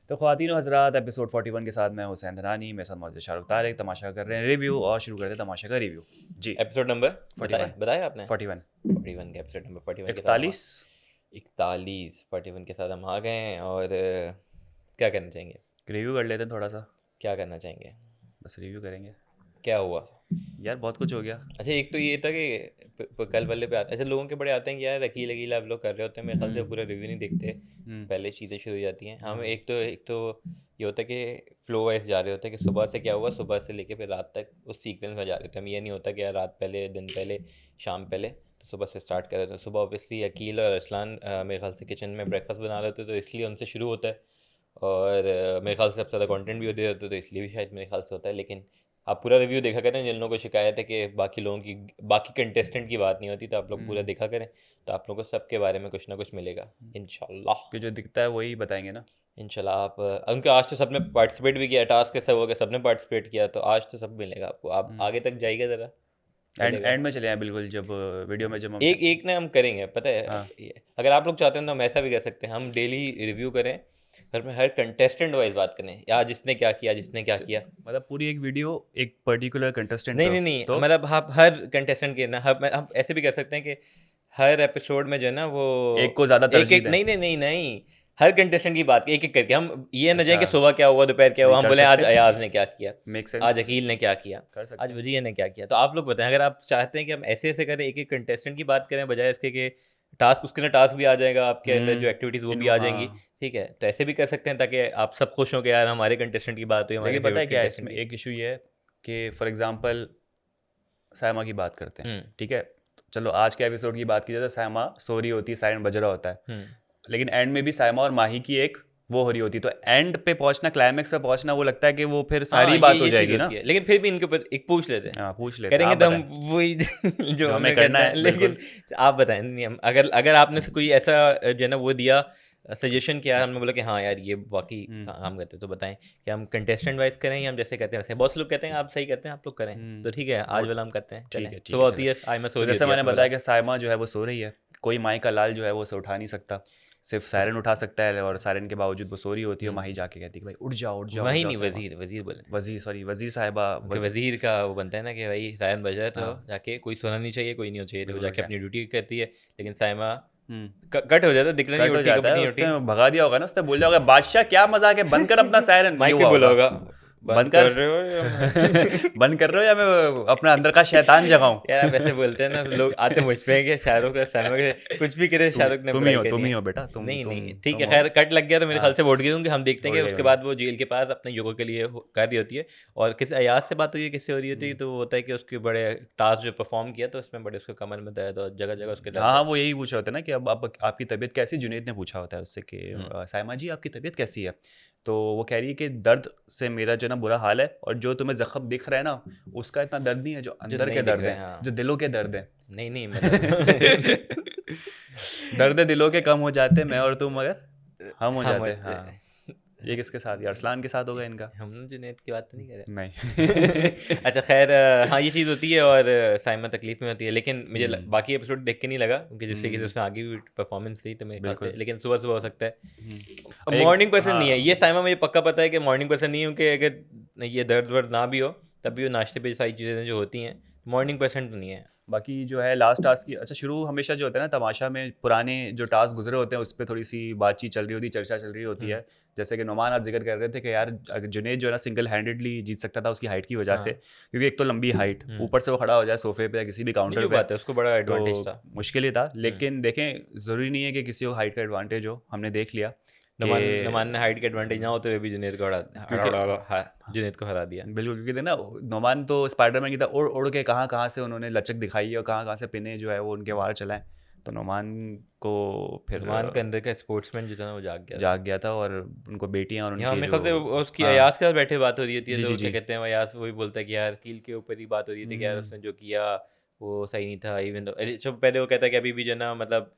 तो ख्वातीन और हज़रात, एपिसोड 41 के साथ मैं हुसैन धनानी, मेरे साथ मौजूद शाहरुख तारिक। तमाशा कर रहे हैं रिव्यू और शुरू करते हैं तमाशा का रिव्यू। जी एपिसोड नंबर 41 बताया आपने 41 41 का एपिसोड नंबर 41 के साथ हम 41 41 के साथ हम आ गए हैं। और क्या करना चाहेंगे? रिव्यू कर लेते हैं थोड़ा सा, क्या करना चाहेंगे? बस रिव्यू करेंगे क्या हुआ? यार, बहुत कुछ हो गया। अच्छा, एक तो ये था कि कल वाले पे अच्छा लोगों के बड़े आते हैं कि यार अकील अकील आप लोग कर रहे होते हैं, मेरे ख्याल से पूरा रिव्यू नहीं देखते, पहले चीज़ें शुरू हो जाती हैं। हम एक तो ये होता है कि फ्लो वाइज जा रहे होते हैं कि सुबह से क्या हुआ, सुबह से लेके फिर रात तक उस सीक्वेंस में जा रहे होते हैं। हम ये नहीं होता कि यार रात पहले, दिन पहले, शाम पहले, तो सुबह से स्टार्ट कर रहे थे। सुबह ऑब्वियसली अकील और अरसलान मेरे ख्याल से किचन में ब्रेकफास्ट बना रहे होते, तो इसलिए उनसे शुरू होता है। और मेरे ख्याल से सबसे ज़्यादा कंटेंट भी दे देते, तो इसलिए भी शायद मेरे ख्याल से होता है। लेकिन आप पूरा रिव्यू देखा करें। जिन लोगों को शिकायत है कि बाकी लोगों की, बाकी कंटेस्टेंट की बात नहीं होती, तो आप लोग पूरा देखा करें, तो आप लोगों को सबके बारे में कुछ ना कुछ मिलेगा इंशाल्लाह। कि जो दिखता है वही बताएंगे ना। इंशाल्लाह आप उनके आज तो सबने पार्टिसिपेट भी किया, टास्क ऐसा हो गया सबने पार्टिसिपेट किया, तो आज तो सब मिलेगा आपको। आप आगे तक जाइएगा ज़रा, चलेगा। एंड में चले आए बिल्कुल, जब वीडियो में जब हम एक एक ना हम करेंगे, पता है, हाँ अगर आप लोग चाहते हैं तो हम ऐसा भी कर सकते हैं, हम डेली रिव्यू करें, घर में हर कंटेस्टेंट वाइज बात करें, या जिसने क्या किया, जिसने क्या किया। मतलब पूरी एक वीडियो एक पर्टिकुलर कंटेस्टेंट नहीं पे हो, नहीं नहीं, तो मतलब आप हर कंटेस्टेंट के ना, हम ऐसे भी कर सकते हैं कि हर एपिसोड में जो है ना वो एक को ज़्यादा एक तरजीह एक, दें। नहीं नहीं नहीं नहीं, हर कंटेस्टेंट की बात एक एक करके, हम ये ना जाए कि अच्छा, सुबह क्या हुआ, दोपहर क्या हुआ, नहीं हम कर बोले आज सकते, अयाज ने क्या किया, मेक आज सेंस, अकील ने क्या किया, कर सकते आज हैं। वजीर ने क्या किया। तो आप लोग बताएं, अगर आप चाहते हैं कि हम ऐसे ऐसे करें, एक एक कंटेस्टेंट की बात करें, बजाय इसके कि टास्क, उसके ना टास्क भी आ जाएगा आपके अंदर, जो एक्टिविटीज़ वो भी आ जाएंगी। हाँ, ठीक है, तो ऐसे भी कर सकते हैं ताकि आप सब खुश हो कि यार हमारे कंटेस्टेंट की बात हुई, हमारे लेकिन पता है फेवरेट क्या है कंटेस्टेंट इसमें की। एक इशू ये है कि फॉर एग्जांपल सायमा की बात करते हैं, हम्म ठीक है। चलो आज के एपिसोड की बात की जाए तो सायमा सो रही होती है, सायरन बज रहा होता है, हम्म लेकिन एंड में भी सायमा और माही की एक वो हो रही होती है, तो एंड पे पहुंचना, क्लाइमैक्स पे पहुंचना, वो लगता है कि वो फिर हाँ, सारी ये बात हो ये चीज़ जाएगी ना। होती है, लेकिन फिर भी इनके ऊपर एक पूछ लेते हैं, हाँ, पूछ लेते हैं, करेंगे आप तो हम बताएं वही जो जो हमें हमें करना करना है। है, लेकिन बिल्कुल। आप बताएं, नहीं हम अगर अगर आपने से कोई ऐसा जो है ना वो दिया सजेशन किया, हमने बोला कि हाँ यार ये वाकई काम करते हैं, तो बताएं कि हम कंटेस्टेंट वाइज करें या हम जैसे करते हैं वैसे। बहुत से लोग कहते हैं आप सही करते हैं, आप लोग करें, तो ठीक है आज वाला हम करते हैं। चलें, ठीक सुबह है, होती चले। है, आज मैं सो तो रही जैसे होती है मैंने आपने बताया बोला। कि सायमा जो है वो सो रही है, कोई माई का लाल जो है वो उसे उठा नहीं सकता, सिर्फ सायरन उठा सकता है, और सायरन के बावजूद वो सो रही होती है, माही जाके कहती है कि भाई उठ जाओ उठ जाओ उठ वही जाओ नहीं, सायमा। वजीर वजीर बोले, वज़ीर, सॉरी, वज़ीर साहिबा, उनके वजीर का वो बनता है ना कि भाई रायन बजा तो हाँ, जाके कोई सोना नहीं चाहिए, कोई नहीं हो चाहिए, तो वो बिल्कुल जाके क्या। अपनी ड्यूटी करती है। लेकिन साइमा हम्म कट हो जाता है, दिखला नहीं कट हो उठी, जाता कभी है, नहीं उठी। उसने भगा दिया होगा ना, उसने बोल दिया होगा बादशाह क्या मजाक है, बंद कर अपना सायरन, ये माइक पे हुआ बोला होगा। होगा, बंद बंद कर कर रहे हो या मैं बंद कर रहे हो या मैं अपना अंदर का शैतान जगाऊं। यार आप ऐसे बोलते हैं ना, लोग आते मुझ पे कि शाहरुख का सलमा के कुछ भी करे, शाहरुख ने बुराई करनी तुम ही है। हो बेटा, नहीं नहीं, ठीक तुम है, हो। खैर कट लग गया तो मेरे हाँ, ख्याल से वोट गिर दूंगी। हम देखते हैं उड़ कि गई उसके होगी। बाद वो जेल के पास अपने योगों के लिए कर रही होती है, और किसी अयाज से बात हुई है, किससे हो रही होती है, तो वो होता है कि उसके बड़े टास्क जो परफॉर्म किया, तो उसमें बड़े उसके कमर में दर्द और जगह जगह उसके हाँ दर्द हाँ, है। वो यही पूछ रहे होते हैं ना कि अब आपकी तबीयत कैसी, जुनैद ने पूछा होता है उससे कि हम्म, सायमा जी आपकी तबीयत कैसी है, तो वो कह रही है कि दर्द से मेरा जो ना बुरा हाल है, और जो तुम्हें जख्म दिख रहा है ना, उसका इतना दर्द नहीं है, जो जो अंदर के नहीं दिख दर्द रहे हैं, हैं, हाँ। जो दिलों के दर्द हैं। नहीं नहीं, मतलब दर्द दिलों के कम हो जाते, मैं और तुम मगर हम हो हम जाते हैं। होते हाँ, ये किसके साथ, यार अरसलान के साथ होगा इनका। हम जुनैद की बात तो नहीं कर रहे। नहीं। अच्छा खैर, हाँ ये चीज़ होती है, और साइमा तकलीफ में होती है, लेकिन मुझे बाकी एपिसोड देख के नहीं लगा, क्योंकि जिससे कि उसने आगे भी परफॉर्मेंस दी, तो मेरे ख्याल से, बिल्कुल। लेकिन सुबह सुबह हो सकता है। एक, मॉर्निंग पर्सन नहीं है हाँ, ये साइमा, मुझे पक्का पता है कि मॉर्निंग पर्सन नहीं है, क्योंकि अगर ये दर्द वर्द ना भी हो तब भी वो नाश्ते पे सारी चीज़ें जो होती हैं, मॉर्निंग पर्सन तो नहीं है। बाकी जो है लास्ट टास्क की, अच्छा शुरू हमेशा जो होता है ना तमाशा में, पुराने जो टास्क गुजरे होते हैं उस पर थोड़ी सी बातचीत चल रही होती है, चर्चा चल रही होती है। जैसे कि नोमान आज जिक्र कर रहे थे कि यार अगर जुनैद जो है ना सिंगल हैंडedly जीत सकता था उसकी हाइट की वजह से, हाँ, क्योंकि एक तो लंबी हाइट, ऊपर से वो खड़ा हो जाए सोफे पे या किसी भी नहीं काउंटर जो पे, बात है उसको बड़ा तो एडवांटेज था। मुश्किल ही था। लेकिन देखें, ज़रूरी नहीं है कि किसी को हाइट का एडवांटेज हो, हमने देख लिया कि नमान ने हाइट के एडवांटेज ना होते हुए भी जुनैद को क्योंकि जुनैद को हरा दिया। बिल्कुल, क्योंकि देखना नोमान तो स्पाइडरमैन की तरह उड़ उड़ के कहाँ कहाँ से उन्होंने लचक दिखाई है, और कहाँ कहाँ से पिने जो है वो उनके वार चलाएं, तो नोमान को फिर नुमान के अंदर का स्पोर्ट्समैन जो था ना वो जाग गया था। जाग गया था, और उनको बेटियां और यहाँ उनकी मेरे जो, ख्याल से उसकी हाँ, अयाज के साथ बैठे बात हो रही होती है, जी जी तो क्या जी, कहते हैं, वो अयाज वही बोलता है कि यार कील के ऊपर ही बात हो रही थी कि यार उसने जो किया वो सही नहीं था, इवन जो पहले वो कहता है कि अभी भी जो ना, मतलब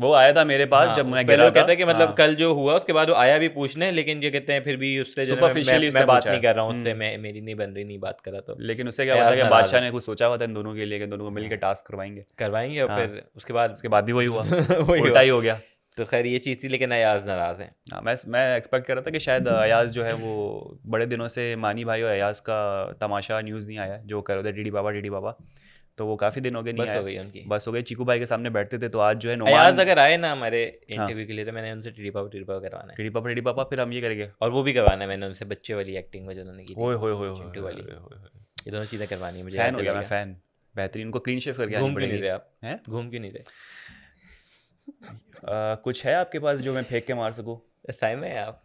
वो आया था मेरे पास हाँ, जब मैं पहले गिरा वो था। कहता है कि मतलब हाँ, कल जो हुआ उसके बाद वो आया भी पूछने, लेकिन ये कहते हैं फिर भी उससे जो ना सुपरफिशियली मैं उसने बात पूछा नहीं है। कर रहा हूँ उससे, मैं मेरी नहीं बन रही, नहीं बात कर रहा, तो लेकिन उससे क्या पता अयाज कि नाराज बादशाह है। ने कुछ सोचा हुआ था इन दोनों के लिए कि दोनों को मिलकर हाँ, टास्क करवाएंगे। करवाएंगे, और हाँ, फिर उसके बाद उसके बाद भी वही हुआ, वही उल्टा हुआ। ही हो गया। तो खैर ये चीज़ थी, लेकिन अयाज नाराज़ हैं। हाँ, मैं एक्सपेक्ट कर रहा था कि शायद अयाज जो है वो बड़े दिनों से मानी भाई और अयाज का तमाशा न्यूज़ नहीं आया जो कर रहे थे डीडी बाबा, तो वो काफ़ी दिन हो गए नहीं बस हो आया। गई उनकी। बस हो गए, चीकू भाई के सामने बैठते थे, तो आज जो है अयाज नुमान। अगर आए ना हमारे हाँ, इंटरव्यू के लिए, तो मैंने उनसे टीडी पापा करवाना है, टीडी पापा फिर हम ये करेंगे। और वो भी करवाना है मैंने उनसे, बच्चे वाली एक्टिंग में जो उन्होंने की थी, ओए होए होए होए चिंटू वाली। होए होए होए। ये दोनों चीज़ें करवानी है मुझे, फैन याद हो गया मैं, दिलाइएगा। फैन। बेहतरीन, उनको क्लीन शेव करके आनी घूम क्यों नहीं पड़ेगी। रहे आप? हैं? घूम क्यों नहीं रहे? कुछ है आपके पास जो मैं फेंक के मार सकूं? साइम में है आप?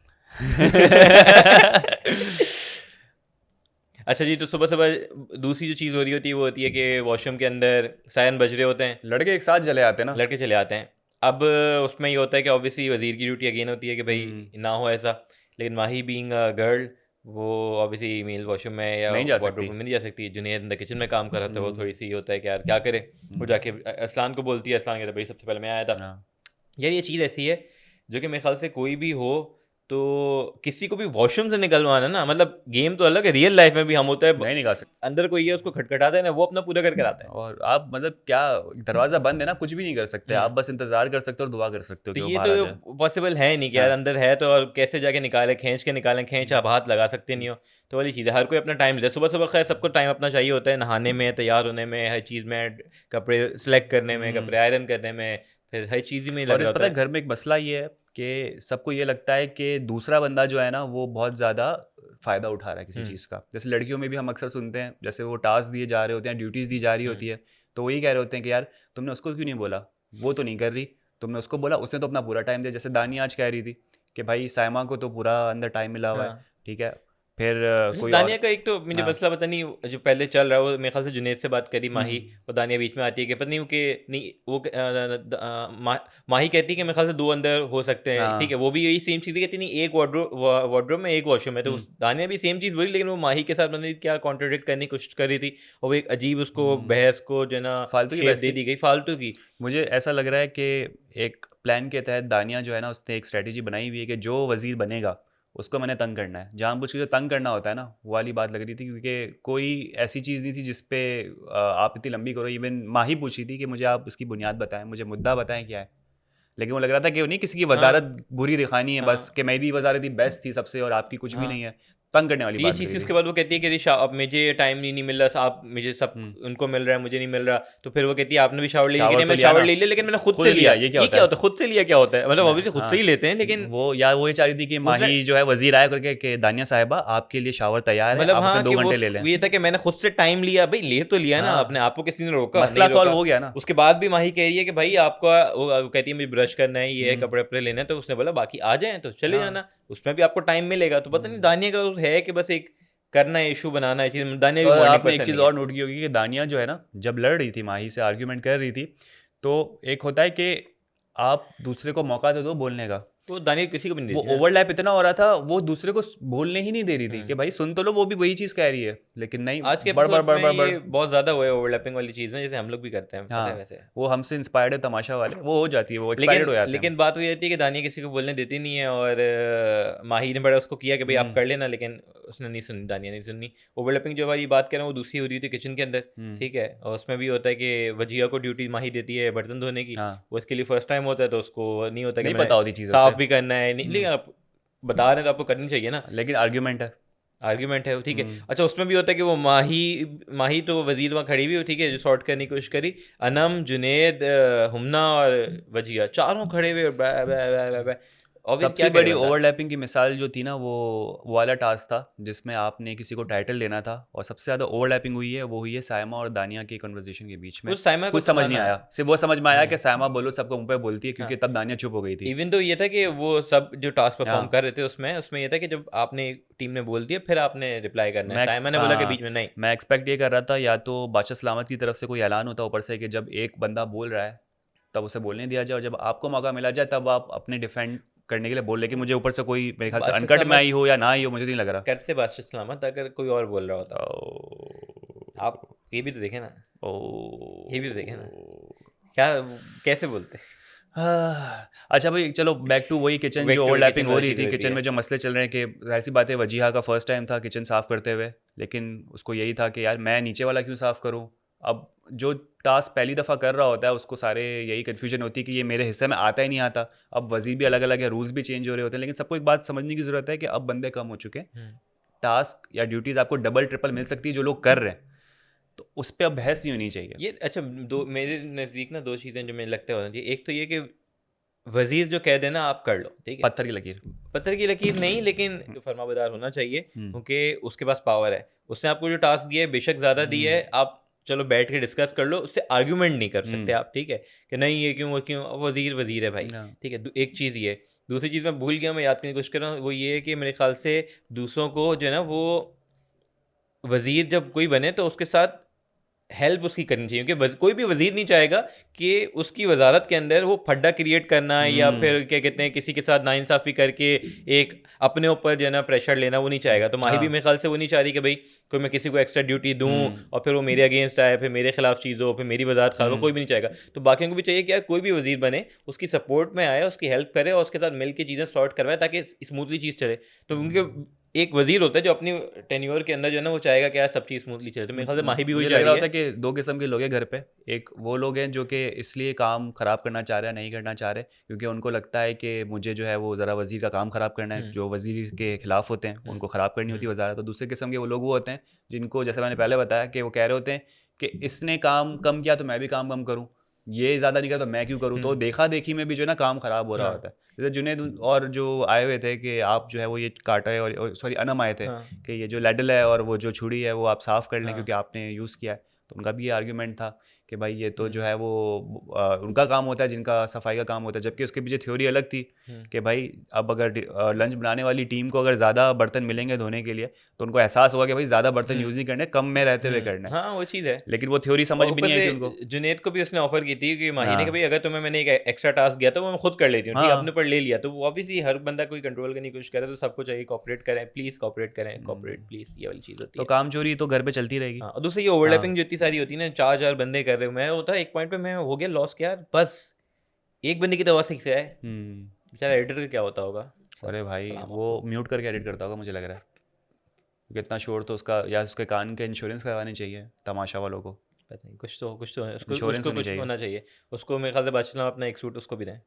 अच्छा जी, तो सुबह सुबह दूसरी जो चीज़ हो रही होती है वो होती है कि वॉशरूम के अंदर सायरन बज रहे होते हैं, लड़के एक साथ चले आते हैं ना। लड़के चले आते हैं। अब उसमें ये होता है कि ऑब्वियसली वजीर की ड्यूटी अगेन होती है कि भाई ना हो ऐसा, लेकिन माही बीइंग अ गर्ल, वो ऑब्वियसली मेल वॉशरूम में या नहीं जा वार्डरोब सकती। में नहीं जा सकती। जुनैद अंदर किचन में काम कर रहा था, वो थोड़ी सी होता है कि यार क्या करे, वो जाके असलान को बोलती है, असलान कहता है भाई सबसे पहले मैं आया था। हाँ। यार ये चीज़ ऐसी है जो कि मेरे ख्याल से कोई भी हो तो किसी को भी वॉशरूम से निकलवाना ना, मतलब गेम तो अलग है, रियल लाइफ में भी हम होता है नहीं निकाल सकते। अंदर कोई है उसको खटखटाता है ना, वो अपना पूरा करके आता है। और आप मतलब क्या, दरवाजा बंद है ना, कुछ भी नहीं कर सकते आप, बस इंतजार कर सकते हो और दुआ कर सकते हो तो कि वो ये बाहर आ जाए। तो पॉसिबल है नहीं कि यार अंदर है तो, और कैसे जाके निकाले, खींच के निकालें, खींच आप हाथ लगा सकते नहीं हो, तो वाली चीज़ है। हर कोई अपना टाइम लेता है, सुबह सुबह खैर सबको टाइम अपना चाहिए होता है, नहाने में, तैयार होने में, हर चीज़ में, कपड़े सेलेक्ट करने में, कपड़े आयरन करने में, फिर हर चीज़ में लग और रहा इस होता पता है है। घर में एक मसला ये है कि सबको ये लगता है कि दूसरा बंदा जो है ना वो बहुत ज़्यादा फ़ायदा उठा रहा है किसी चीज़ का। जैसे लड़कियों में भी हम अक्सर सुनते हैं, जैसे वो टास्क दिए जा रहे होते हैं, ड्यूटीज़ दी जा रही होती है, तो वही कह रहे होते हैं कि यार तुमने उसको क्यों नहीं बोला, वो तो नहीं कर रही, तुमने उसको बोला, उसने तो अपना पूरा टाइम दिया। जैसे दानिया आज कह रही थी कि भाई साइमा को तो पूरा अंदर टाइम मिला हुआ है, हाँ, ठीक है, फिर जैसे कोई दानिया और। का एक तो मुझे हाँ। मसला पता नहीं जो पहले चल रहा है, वो मेरे ख्याल से जुनैद से बात करी माही, हम्म। और दानिया बीच में आती है कि पता नहीं वो कि नहीं वो माही कहती है कि मेरे ख्याल से दो अंदर हो सकते हैं, ठीक हाँ। है, वो भी यही सेम चीज़ कहती नहीं, एक वार्डरोब में एक वॉशरूम है, तो दानिया भी सेम चीज़ बोली, लेकिन वो माही के साथ मतलब क्या कॉन्ट्रोडिक्ट करने की कोशिश कर रही थी, और वो एक अजीब उसको बहस को जो है ना फालतू की शेप बहस दे थी। दी गई फालतू की। मुझे ऐसा लग रहा है कि एक प्लान के तहत दानिया जो है ना उसने एक स्ट्रेटजी बनाई हुई है कि जो वजीर बनेगा उसको मैंने तंग करना है, जानबूझ के जो तंग करना होता है ना, वो वाली बात लग रही थी, क्योंकि कोई ऐसी चीज़ नहीं थी जिस पे आप इतनी लंबी करो। इवन माही पूछी थी कि मुझे आप इसकी बुनियाद बताएं, मुझे मुद्दा बताएं क्या है, लेकिन वो लग रहा था कि वो नहीं किसी की हाँ वजारत बुरी दिखानी है, बस हाँ कि मेरी वजारत ही बेस्ट थी सबसे और आपकी कुछ भी हाँ। नहीं है, तंग करने वाली ये बात लग चीज़ थी, रही उसके थी। बाद वो कहती है कि अब मुझे टाइम नहीं मिल रहा, आप मुझे सब हम्म। उनको मिल रहा है, मुझे नहीं मिल रहा, तो फिर वो कहती है आपने भी शावर ले लिया कि शावर नहीं, तो मैं लिया शावर ना, ले लिया लेकिन मैंने खुद खुद से लिया, लिया। ये क्या ये होता क्या है? होता है, खुद से लिया क्या होता है, मतलब मैं ऑब्वियसली खुद हाँ, से ही लेते हैं, लेकिन वो ये चाह रही थी कि उसने माही जो है वजीर आया करके कि दानिया साहिबा आपके लिए शावर तैयार है, मतलब आप अपने हाँ 2 कि वो घंटे ले लें। ये था कि मैंने खुद से टाइम लिया, भाई ले तो लिया ना, अपने हाँ, आप को किसी ने रोका मसला नहीं सॉल्व रोका। हो गया ना। उसके बाद भी माही कह रही है कि भाई आपका वो कहती है मुझे ब्रश करना है, ये है, कपड़े वपड़े लेने हैं, तो उसने बोला बाकी आ जाएं तो चले हाँ। जाना, उसमें भी आपको टाइम मिलेगा। तो पता नहीं दानिया का है कि बस एक करना है, इशू बनाना है चीज़। दानिया भी और मॉर्निंग आपने एक पर्सन चीज़ नहीं है। और नोट की होगी कि दानिया जो है ना जब लड़ रही थी माही से, आर्ग्यूमेंट कर रही थी, तो एक होता है कि आप दूसरे को मौका तो दो बोलने का, तो दानिया किसी को भी नहीं वो देती ना। ओवरलैप इतना हो रहा था, वो दूसरे को बोलने ही नहीं दे रही थी कि हम्म। भाई सुन तो लो, वो भी वही चीज़ कह रही है, लेकिन नहीं, आज के बड़ बड़ एपिसोड बड़ में बड़ बड़। ये बहुत ज़्यादा हुआ है, ओवरलैपिंग वाली चीज़ें, जैसे हम लोग भी करते हैं, पता है हाँ, वैसे। वो हमसे इंस्पायर्ड है तमाशा वाले, वो हो जाती है, वो एक्सपायर्ड लेकिन हो जाते हैं। लेकिन बात वही रहती है कि दानिया किसी को बोलने देती नहीं है, और माही ने बड़ा उसको किया कि भाई आप कर लेना, लेकिन उसने नहीं सुनी, दानिया नहीं सुनी। ओवरलैपिंग जो वाली बात कर रहा हूँ वो दूसरी हो रही थी किचन के अंदर, ठीक है, और उसमें भी होता है कि वजिया को ड्यूटी माही देती है बर्तन धोने की, हाँ, वो इसके लिए फर्स्ट टाइम होता है, तो उसको नहीं होता कि नहीं मैं पता होती चीज़ों साफ से, भी करना है, नहीं, लेकिन आप बता रहे हैं तो आपको करनी चाहिए ना, लेकिन आर्ग्यूमेंट है। आर्ग्यूमेंट है वो, ठीक है। अच्छा, उसमें भी होता है कि वो माही माही तो वजीर वहाँ खड़ी हुई हो, ठीक है, जो सॉर्ट करने की कोशिश करी, अनम, जुनेद, हुमना और वजिया चारों खड़े हुए, ऑब्वियस क्या सबसे करे बड़ी बंदा। ओवरलैपिंग की मिसाल जो थी ना, वो वाला टास्क था जिसमें आपने किसी को टाइटल देना था, और सबसे ज़्यादा ओवरलैपिंग हुई है वो हुई है सायमा और दानिया की कन्वर्सेशन के बीच में। उस साइमा को कुछ समझ नहीं था ना, आया, सिर्फ वो समझ में आया कि सायमा बोलो सबको मुंह पे बोलती है, क्योंकि तब दानिया चुप हो गई थी। इवन तो ये था कि वो सब जो टास्क परफॉर्म हाँ, कर रहे थे उसमें ये था कि जब आपने टीम ने बोल दिया फिर आपने रिप्लाई करना है, साइमा ने बोला कि बीच में नहीं। मैं एक्सपेक्ट ये कर रहा था या तो बादशाह सलामत की तरफ से कोई ऐलान होता ऊपर से कि जब एक बंदा बोल रहा है तब उसे बोलने दिया जाए, और जब आपको मौका मिला जाए तब आप अपने डिफेंड करने के लिए बोल। लेकिन मुझे ऊपर से कोई, मेरे ख्याल से बादशाह अनकट में आई सलामत हो या ना आई हो, मुझे नहीं लग रहा। कर से बादशाह सलामत अगर कोई और बोल रहा होता, आप ये भी तो देखें ना, ये भी तो देखें ना, क्या कैसे बोलते। अच्छा भाई चलो बैक टू वही किचन, Back जो to ओवरलैपिंग kitchen हो वाली रही चीज़ थी होती किचन है। में, जो मसले चल रहे हैं कि ऐसी बात है वजीहा का फर्स्ट टाइम था किचन साफ़ करते हुए, लेकिन उसको यही था कि यार मैं नीचे वाला क्यों साफ़ करूं, अब जो टास्क पहली दफ़ा कर रहा होता है उसको सारे यही कन्फ्यूजन होती है कि ये मेरे हिस्से में आता ही नहीं आता। अब वज़ीर भी अलग अलग है, रूल्स भी चेंज हो रहे होते हैं, लेकिन सबको एक बात समझने की ज़रूरत है कि अब बंदे कम हो चुके हैं, टास्क या ड्यूटीज़ आपको डबल ट्रिपल मिल सकती है जो लोग कर रहे हैं, तो उस पर अब बहस नहीं होनी चाहिए। ये अच्छा, दो मेरे नज़दीक ना 2 चीज़ें जो मुझे लगता है होना चाहिए। एक तो ये कि वज़ीर जो कह देना आप कर लो, ठीक है? पत्थर की लकीर। पत्थर की लकीर नहीं, लेकिन जो फरमाबरदार होना चाहिए, क्योंकि उसके पास पावर है। उसने आपको जो टास्क दिया है बेशक ज़्यादा दिया है, आप चलो बैठ के डिस्कस कर लो, उससे आर्ग्यूमेंट नहीं कर सकते आप, ठीक है? कि नहीं ये क्यों, वो क्यों, वज़ीर वज़ीर है भाई, ठीक है? एक चीज़ ये। दूसरी चीज़ मैं भूल गया, मैं याद करने की कोशिश कर रहा हूँ, वो ये है कि मेरे ख्याल से दूसरों को जो है ना, वो वज़ीर जब कोई बने तो उसके साथ हेल्प उसकी करनी चाहिए, क्योंकि कोई भी वज़ीर नहीं चाहेगा कि उसकी वजारत के अंदर वो फड्डा क्रिएट करना या फिर क्या कहते हैं किसी के साथ नाइंसाफ़ी करके एक अपने ऊपर जो है ना प्रेशर लेना, वो नहीं चाहेगा। तो माही भी मेरे ख्याल से वो नहीं चाह रही कि भाई कोई मैं किसी को एक्स्ट्रा ड्यूटी दूँ और फिर वो मेरे अगेंस्ट आए, फिर मेरे खिलाफ चीज़ हो, फिर मेरी वजारत खराब हो, कोई भी नहीं चाहेगा। तो बाकियों को भी चाहिए कि यार कोई भी वज़ीर बने उसकी सपोर्ट में आए, उसकी हेल्प करे और उसके साथ मिल के चीज़ें सॉर्ट करवाए ताकि स्मूथली चीज़ चले। तो उनके एक वज़ीर होता है जो अपनी टेन्योर के अंदर जो है ना वो चाहेगा कि यार सब चीज़ स्मूथली चले। तो मेरे ख्याल से माही भी वही मुझे चाह लग रही रहा है। होता है कि दो किस्म के लोग हैं घर पे। एक वो लोग हैं जो कि इसलिए काम ख़राब करना चाह रहे हैं, नहीं करना चाह रहे, क्योंकि उनको लगता है कि मुझे जो है वो ज़रा वज़ीर का काम ख़राब करना है, जो वज़ीर के खिलाफ होते हैं उनको ख़राब करनी होती है वज़ारत। तो दूसरे किस्म के वो लोग वो होते हैं जिनको, जैसे मैंने पहले बताया, कि वो कह रहे होते हैं कि इसने काम कम किया तो मैं भी काम कम करूँ, ये ज़्यादा नहीं किया तो मैं क्यों करूँ। तो देखा देखी में भी जो है ना काम ख़राब हो रहा होता है। जैसे जुनैद और जो आए हुए थे कि आप जो है वो ये काटा है, और सॉरी अनम आए थे कि ये जो लैडल है और वो जो छुरी है वो आप साफ़ कर लें क्योंकि आपने यूज़ किया है। तो उनका भी ये आर्ग्यूमेंट था कि भाई ये तो जो है वो उनका काम होता है जिनका सफाई का काम होता है, जबकि उसके पीछे थ्योरी अलग थी कि भाई अब अगर लंच बनाने वाली टीम को अगर ज़्यादा बर्तन मिलेंगे धोने के लिए तो उनको एहसास होगा कि भाई ज़्यादा बर्तन यूज़ नहीं करने, कम में रहते हुए करना है। हाँ, वो चीज़ है। लेकिन वो थ्योरी समझ और भी ऊपर नहीं आई थी उनको। से जुनैद को भी उसने ऑफर की थी कि माही ने कि हाँ भाई अगर तुम्हें मैंने एक एक्स्ट्रा टास्क दिया तो वो मैं खुद कर लेती हूँ, ठीक है? अपने हाँ। ऊपर ले लिया। तो वो ऑब्वियसली हर बंदा कोई कंट्रोल करने की कोशिश करे तो सबको चाहिए कॉपरेट करें, प्लीज़ कॉपरेट करें, कॉपरेट प्लीज़, ये वाली चीज़ होती तो है। काम चोरी तो घर पे चलती रहेगी। हाँ, और दूसरी ये हाँ। ओवरलैपिंग जो इतनी सारी होती है ना, 4-4 बंदे कर रहे हो, मैं होता है एक पॉइंट पे मैं हो गया लॉस, क्या यार बस एक बंदे की तो आवाज़ सही से है, बेचारा एडिटर का क्या होता होगा? अरे भाई सलाम वो आपको। म्यूट करके एडिट करता होगा मुझे लग रहा है, क्योंकि इतना शोर तो उसका, या उसके कान के इंश्योरेंस करवानी चाहिए तमाशा वालों को। पता नहीं, कुछ तो है, उसको इंश्योरेंस उसको होनी कुछ चाहिए। होना चाहिए। उसको मेरे ख्याल से बादशाह अपना एक सूट उसको भी दें।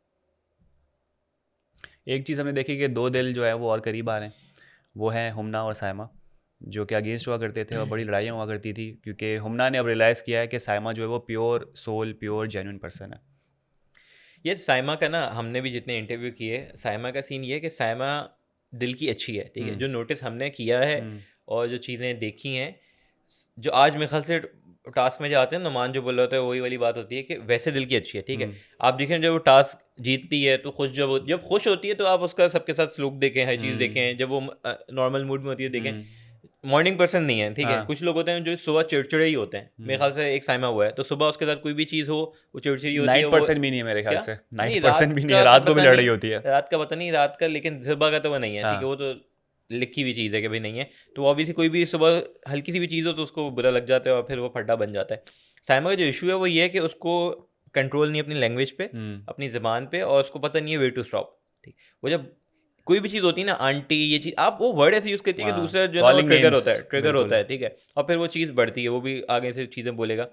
एक चीज़ हमने देखी कि दो दिल जो है वो और करीब आ रहे हैं, वो हैं हुमना और सायमा, जो कि अगेंस्ट हुआ करते थे और बड़ी लड़ाइयाँ हुआ करती थी, क्योंकि हुमना ने अब रियलाइज़ किया है कि सायमा जो है वो pure soul, pure genuine person है। ये साइमा का ना हमने भी जितने इंटरव्यू किए, साइमा का सीन ये है कि साइमा दिल की अच्छी है, ठीक है? जो नोटिस हमने किया है और जो चीज़ें देखी हैं, जो आज मेरे ख्याल से टास्क में जो आते हैं, नुमान जो बोल रहा होता है वही वाली बात होती है कि वैसे दिल की अच्छी है, ठीक है? आप देखें जब वो टास्क जीतती है तो खुश, जब खुश होती है तो आप उसका सबके साथ सलूक देखें, हर चीज़ देखें। जब वो नॉर्मल मूड में होती है देखें। मॉर्निंग पर्सन नहीं है, ठीक है? हाँ कुछ लोग होते हैं जो सुबह चिड़चिड़े ही होते हैं। मेरे ख्याल से एक साइमा हुआ है, तो सुबह उसके साथ कोई भी चीज़ हो, वो चिड़चिड़ी होती है। नाइट वो परसेंट भी नहीं है मेरे ख्याल क्या? से, नहीं, 9% भी नहीं है, का तो रात को भी पता लड़ रही नहीं, होती है। रात का पता नहीं, रात का, लेकिन सुबह का तो वो नहीं है, ठीक है? हाँ वो तो लिखी हुई चीज़ है कि भाई नहीं है। तो ऑब्वियसली कोई भी सुबह हल्की सी भी चीज़ हो तो उसको बुरा लग जाता है और फिर वो फड्डा बन जाता है। साइमा का जो इशू है वो ये है कि उसको कंट्रोल नहीं अपनी लैंग्वेज पे, अपनी ज़बान पे, और उसको पता नहीं है वे टू स्टॉप, ठीक? वो जब कोई भी चीज़ होती है ना, आंटी, ये चीज़ आप वो वर्ड ऐसे यूज़ करती है कि हाँ, दूसरा जो है ना वो कॉलिंग ट्रिगर नेम्स, होता है, ट्रिगर होता बिल्कुल। है, ठीक है? और फिर वो चीज़ बढ़ती है, वो भी आगे से चीज़ें बोलेगा।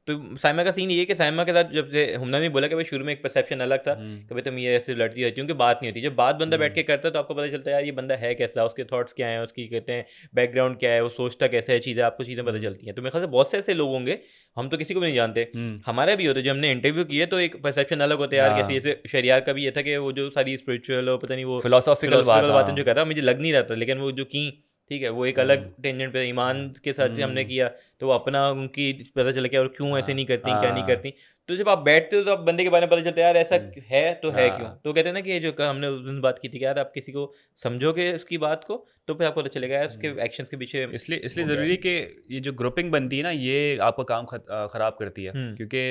तो साइमा का सीन ये है कि साइमा के साथ जब से हमने भी बोला कि भाई शुरू में एक परसेप्शन अलग था कि भाई तुम ये ऐसे लड़ती रहती हो, क्योंकि बात नहीं होती। जब बात बंदा बैठ के करता है तो आपको पता चलता है यार ये बंदा है कैसा, उसके थॉट्स क्या हैं, उसकी कहते हैं बैकग्राउंड क्या है, वो सोचता कैसे है, चीज़ें आपको चीज़ें पता चलती हैं। तो मेरे ख्याल से बहुत से ऐसे लोग होंगे, हम तो किसी को भी नहीं जानते, हमारा भी होता है। जब हमने इंटरव्यू किए तो एक परसेप्शन अलग होता है यार, कैसे जैसे शरियार का भी ये था कि वो जो सारी स्पिरिचुअल और पता नहीं वो फिलोसॉफिकल बात, फिलोसफिकल बातें हाँ। जो कर रहा मुझे लग नहीं रहा था, लेकिन वो जो की, ठीक है, वो एक अलग टेंजेंट पे ईमान के साथ हमने किया तो वो अपना उनकी पता चला कि और क्यों ऐसे नहीं करती, क्या नहीं करती। तो जब आप बैठते हो तो आप बंदे के बारे में पता चलता है यार ऐसा है तो है क्यों। तो कहते हैं ना कि ये जो हमने उस दिन बात की थी कि यार आप किसी को समझोगे उसकी बात को तो फिर आपको पता चलेगा यार उसके एक्शंस के पीछे इसलिए वो क्या ज़रूरी है। है कि ये जो ग्रुपिंग बनती है ना, ये आपका काम ख़राब करती है, क्योंकि